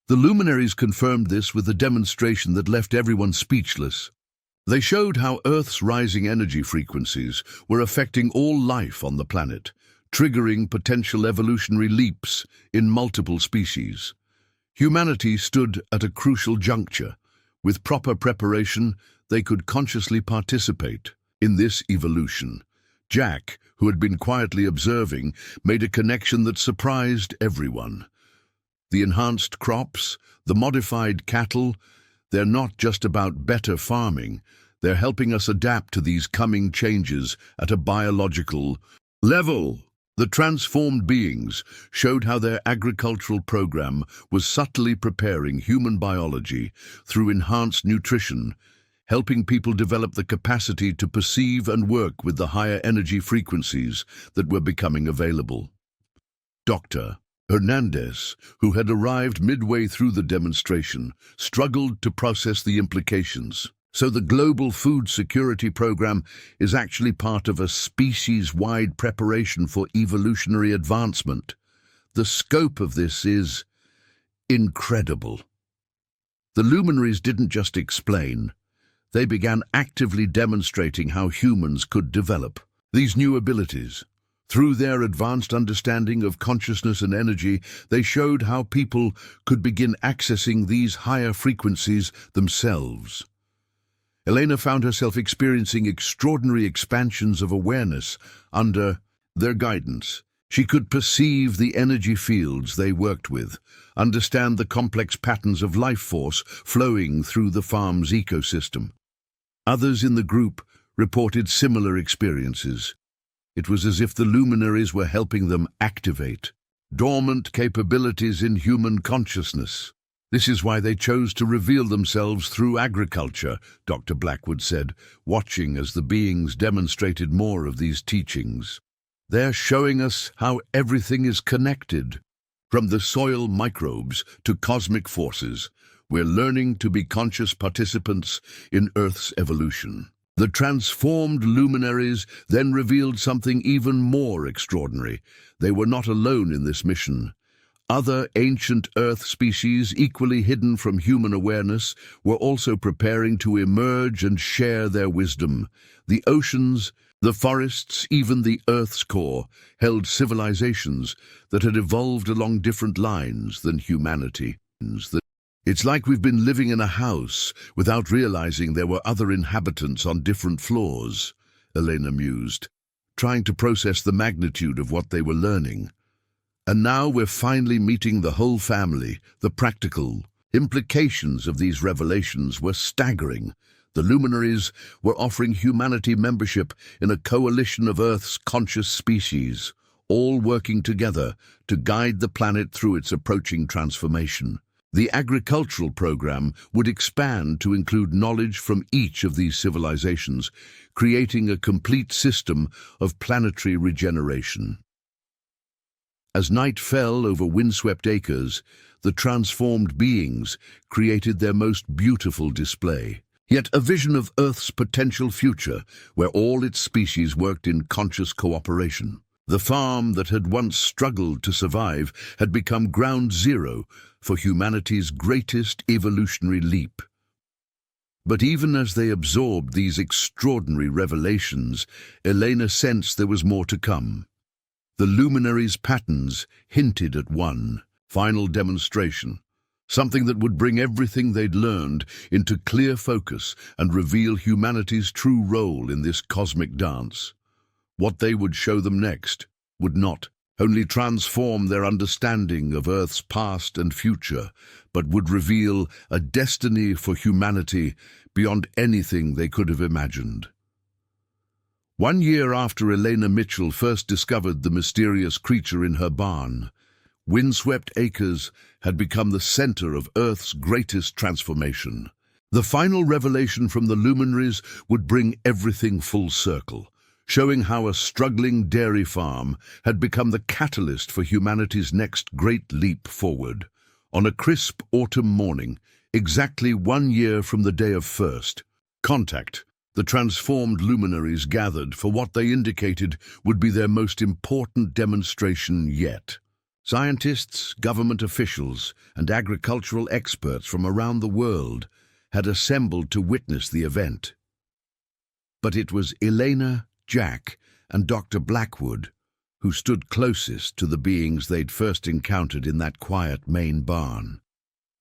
Speaker 1: The luminaries confirmed this with a demonstration that left everyone speechless. They showed how Earth's rising energy frequencies were affecting all life on the planet, triggering potential evolutionary leaps in multiple species. Humanity stood at a crucial juncture. With proper preparation, they could consciously participate in this evolution. Jack, who had been quietly observing, made a connection that surprised everyone. The enhanced crops, the modified cattle, they're not just about better farming. They're helping us adapt to these coming changes at a biological level. The transformed beings showed how their agricultural program was subtly preparing human biology through enhanced nutrition, helping people develop the capacity to perceive and work with the higher energy frequencies that were becoming available. Dr. Hernandez, who had arrived midway through the demonstration, struggled to process the implications. So the global food security program is actually part of a species-wide preparation for evolutionary advancement. The scope of this is incredible. The luminaries didn't just explain. They began actively demonstrating how humans could develop these new abilities. Through their advanced understanding of consciousness and energy, they showed how people could begin accessing these higher frequencies themselves. Elena found herself experiencing extraordinary expansions of awareness under their guidance. She could perceive the energy fields they worked with, understand the complex patterns of life force flowing through the farm's ecosystem. Others in the group reported similar experiences. It was as if the luminaries were helping them activate dormant capabilities in human consciousness. This is why they chose to reveal themselves through agriculture, Dr. Blackwood said, watching as the beings demonstrated more of these teachings. They're showing us how everything is connected. From the soil microbes to cosmic forces, we're learning to be conscious participants in Earth's evolution. The transformed luminaries then revealed something even more extraordinary. They were not alone in this mission. Other ancient Earth species, equally hidden from human awareness, were also preparing to emerge and share their wisdom. The oceans, the forests, even the Earth's core, held civilizations that had evolved along different lines than humanity. It's like we've been living in a house without realizing there were other inhabitants on different floors, Elena mused, trying to process the magnitude of what they were learning. And now we're finally meeting the whole family. The practical implications of these revelations were staggering. The luminaries were offering humanity membership in a coalition of Earth's conscious species, all working together to guide the planet through its approaching transformation. The agricultural program would expand to include knowledge from each of these civilizations, creating a complete system of planetary regeneration. As night fell over windswept acres, the transformed beings created their most beautiful display. Yet a vision of Earth's potential future, where all its species worked in conscious cooperation. The farm that had once struggled to survive had become ground zero for humanity's greatest evolutionary leap. But even as they absorbed these extraordinary revelations, Elena sensed there was more to come. The luminaries' patterns hinted at one final demonstration, something that would bring everything they'd learned into clear focus and reveal humanity's true role in this cosmic dance. What they would show them next would not only transform their understanding of Earth's past and future, but would reveal a destiny for humanity beyond anything they could have imagined. 1 year after Elena Mitchell first discovered the mysterious creature in her barn, Windswept acres had become the center of Earth's greatest transformation. The final revelation from the luminaries would bring everything full circle, showing how a struggling dairy farm had become the catalyst for humanity's next great leap forward. On a crisp autumn morning, exactly 1 year from the day of first contact, the transformed luminaries gathered for what they indicated would be their most important demonstration yet. Scientists, government officials, and agricultural experts from around the world had assembled to witness the event. But it was Elena, Jack, and Dr. Blackwood who stood closest to the beings they'd first encountered in that quiet Maine barn.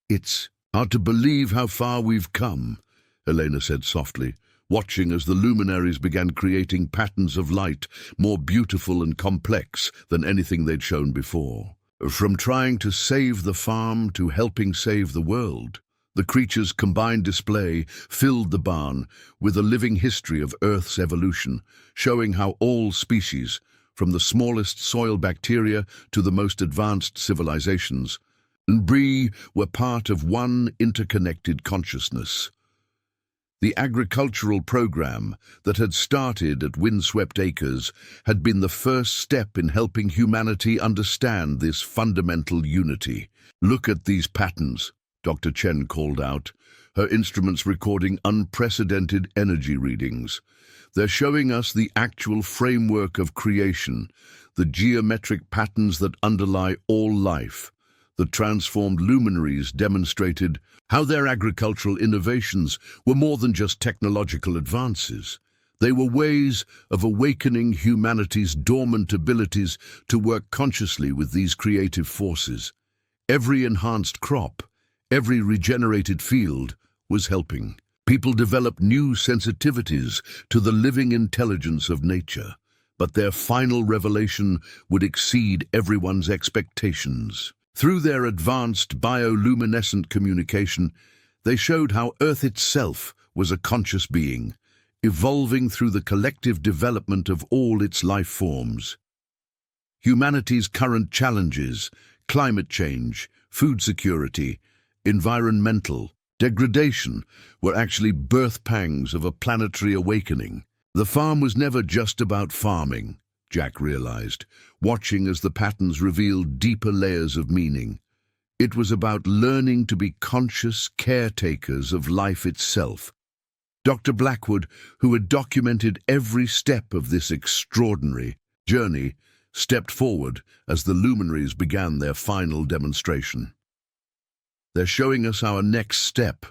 Speaker 1: "It's hard to believe how far we've come," Elena said softly, watching as the luminaries began creating patterns of light more beautiful and complex than anything they'd shown before. From trying to save the farm to helping save the world, the creatures' combined display filled the barn with a living history of Earth's evolution, showing how all species, from the smallest soil bacteria to the most advanced civilizations, were part of one interconnected consciousness. The agricultural program that had started at Windswept Acres had been the first step in helping humanity understand this fundamental unity. "Look at these patterns," Dr. Chen called out, her instruments recording unprecedented energy readings. "They're showing us the actual framework of creation, the geometric patterns that underlie all life." The transformed luminaries demonstrated how their agricultural innovations were more than just technological advances. They were ways of awakening humanity's dormant abilities to work consciously with these creative forces. Every enhanced crop, every regenerated field was helping. People developed new sensitivities to the living intelligence of nature, but their final revelation would exceed everyone's expectations. Through their advanced bioluminescent communication, they showed how Earth itself was a conscious being, evolving through the collective development of all its life forms. Humanity's current challenges, climate change, food security, environmental degradation, were actually birth pangs of a planetary awakening. The farm was never just about farming, Jack realized, watching as the patterns revealed deeper layers of meaning. It was about learning to be conscious caretakers of life itself. Dr. Blackwood, who had documented every step of this extraordinary journey, stepped forward as the luminaries began their final demonstration. "They're showing us our next step,"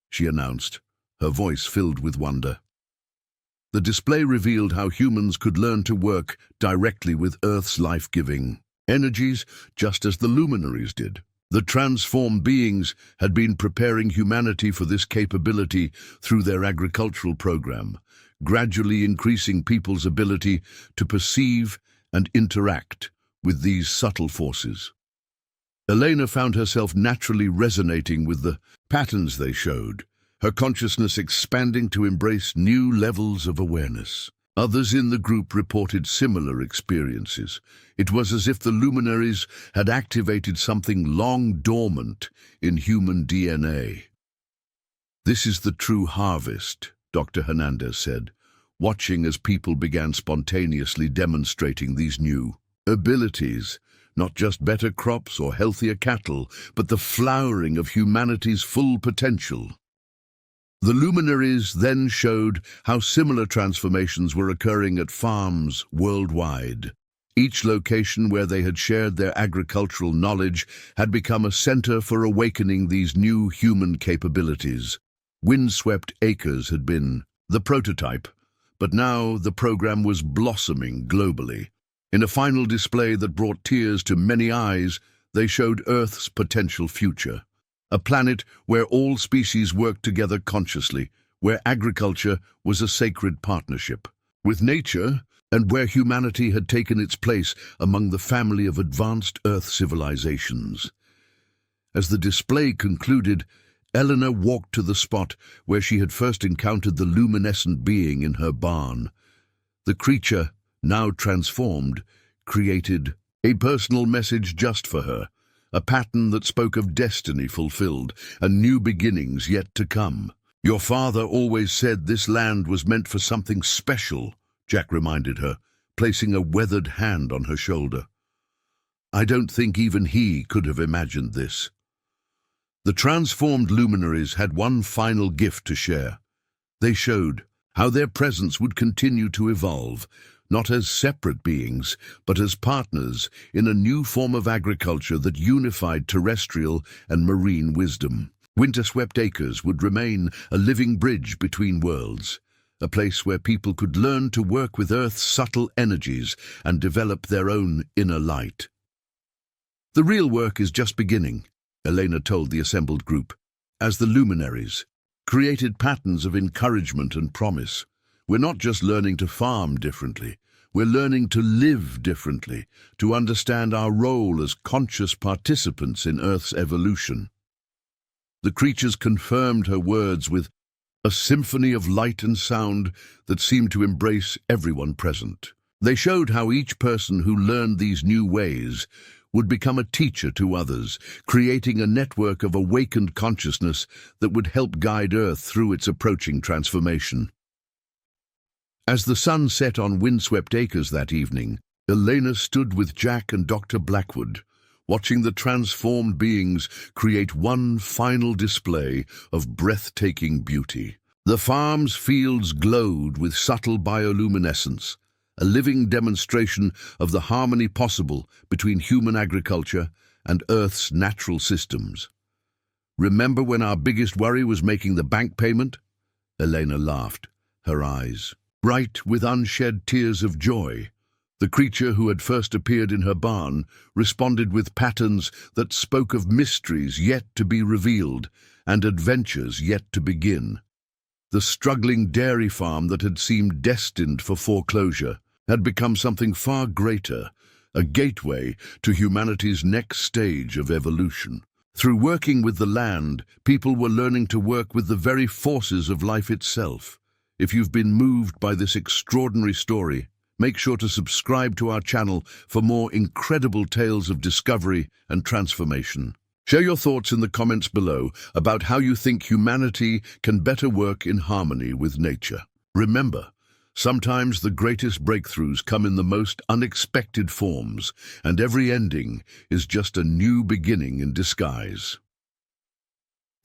Speaker 1: she announced, her voice filled with wonder. The display revealed how humans could learn to work directly with Earth's life-giving energies, just as the luminaries did. The transformed beings had been preparing humanity for this capability through their agricultural program, gradually increasing people's ability to perceive and interact with these subtle forces. Elena found herself naturally resonating with the patterns they showed, her consciousness expanding to embrace new levels of awareness. Others in the group reported similar experiences. It was as if the luminaries had activated something long dormant in human DNA. "This is the true harvest," Dr. Hernandez said, watching as people began spontaneously demonstrating these new abilities. Not just better crops or healthier cattle, but the flowering of humanity's full potential. The luminaries then showed how similar transformations were occurring at farms worldwide. Each location where they had shared their agricultural knowledge had become a center for awakening these new human capabilities. Windswept Acres had been the prototype, but now the program was blossoming globally. In a final display that brought tears to many eyes, they showed Earth's potential future. A planet where all species worked together consciously, where agriculture was a sacred partnership with nature, and where humanity had taken its place among the family of advanced Earth civilizations. As the display concluded, Eleanor walked to the spot where she had first encountered the luminescent being in her barn. The creature, now transformed, created A personal message just for her, a pattern that spoke of destiny fulfilled and new beginnings yet to come. "Your father always said this land was meant for something special," Jack reminded her, placing a weathered hand on her shoulder. "I don't think even he could have imagined this." The transformed luminaries had one final gift to share. They showed how their presence would continue to evolve, not as separate beings, but as partners in a new form of agriculture that unified terrestrial and marine wisdom. Winter-swept acres would remain a living bridge between worlds, a place where people could learn to work with Earth's subtle energies and develop their own inner light. "The real work is just beginning," Elena told the assembled group, as the luminaries created patterns of encouragement and promise. "We're not just learning to farm differently, we're learning to live differently, to understand our role as conscious participants in Earth's evolution." The creatures confirmed her words with a symphony of light and sound that seemed to embrace everyone present. They showed how each person who learned these new ways would become a teacher to others, creating a network of awakened consciousness that would help guide Earth through its approaching transformation. As the sun set on windswept acres that evening, Elena stood with Jack and Dr. Blackwood, watching the transformed beings create one final display of breathtaking beauty. The farm's fields glowed with subtle bioluminescence, a living demonstration of the harmony possible between human agriculture and Earth's natural systems. "Remember when our biggest worry was making the bank payment?" Elena laughed, her eyes bright with unshed tears of joy. The creature who had first appeared in her barn responded with patterns that spoke of mysteries yet to be revealed and adventures yet to begin. The struggling dairy farm that had seemed destined for foreclosure had become something far greater, a gateway to humanity's next stage of evolution. Through working with the land, people were learning to work with the very forces of life itself. If you've been moved by this extraordinary story, make sure to subscribe to our channel for more incredible tales of discovery and transformation. Share your thoughts in the comments below about how you think humanity can better work in harmony with nature. Remember, sometimes the greatest breakthroughs come in the most unexpected forms, and every ending is just a new beginning in disguise.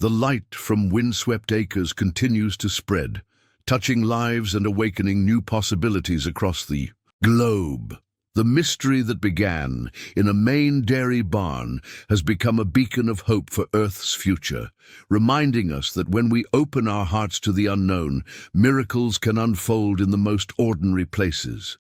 Speaker 1: The light from windswept acres continues to spread, touching lives and awakening new possibilities across the globe. The mystery that began in a Maine dairy barn has become a beacon of hope for Earth's future, reminding us that when we open our hearts to the unknown, miracles can unfold in the most ordinary places.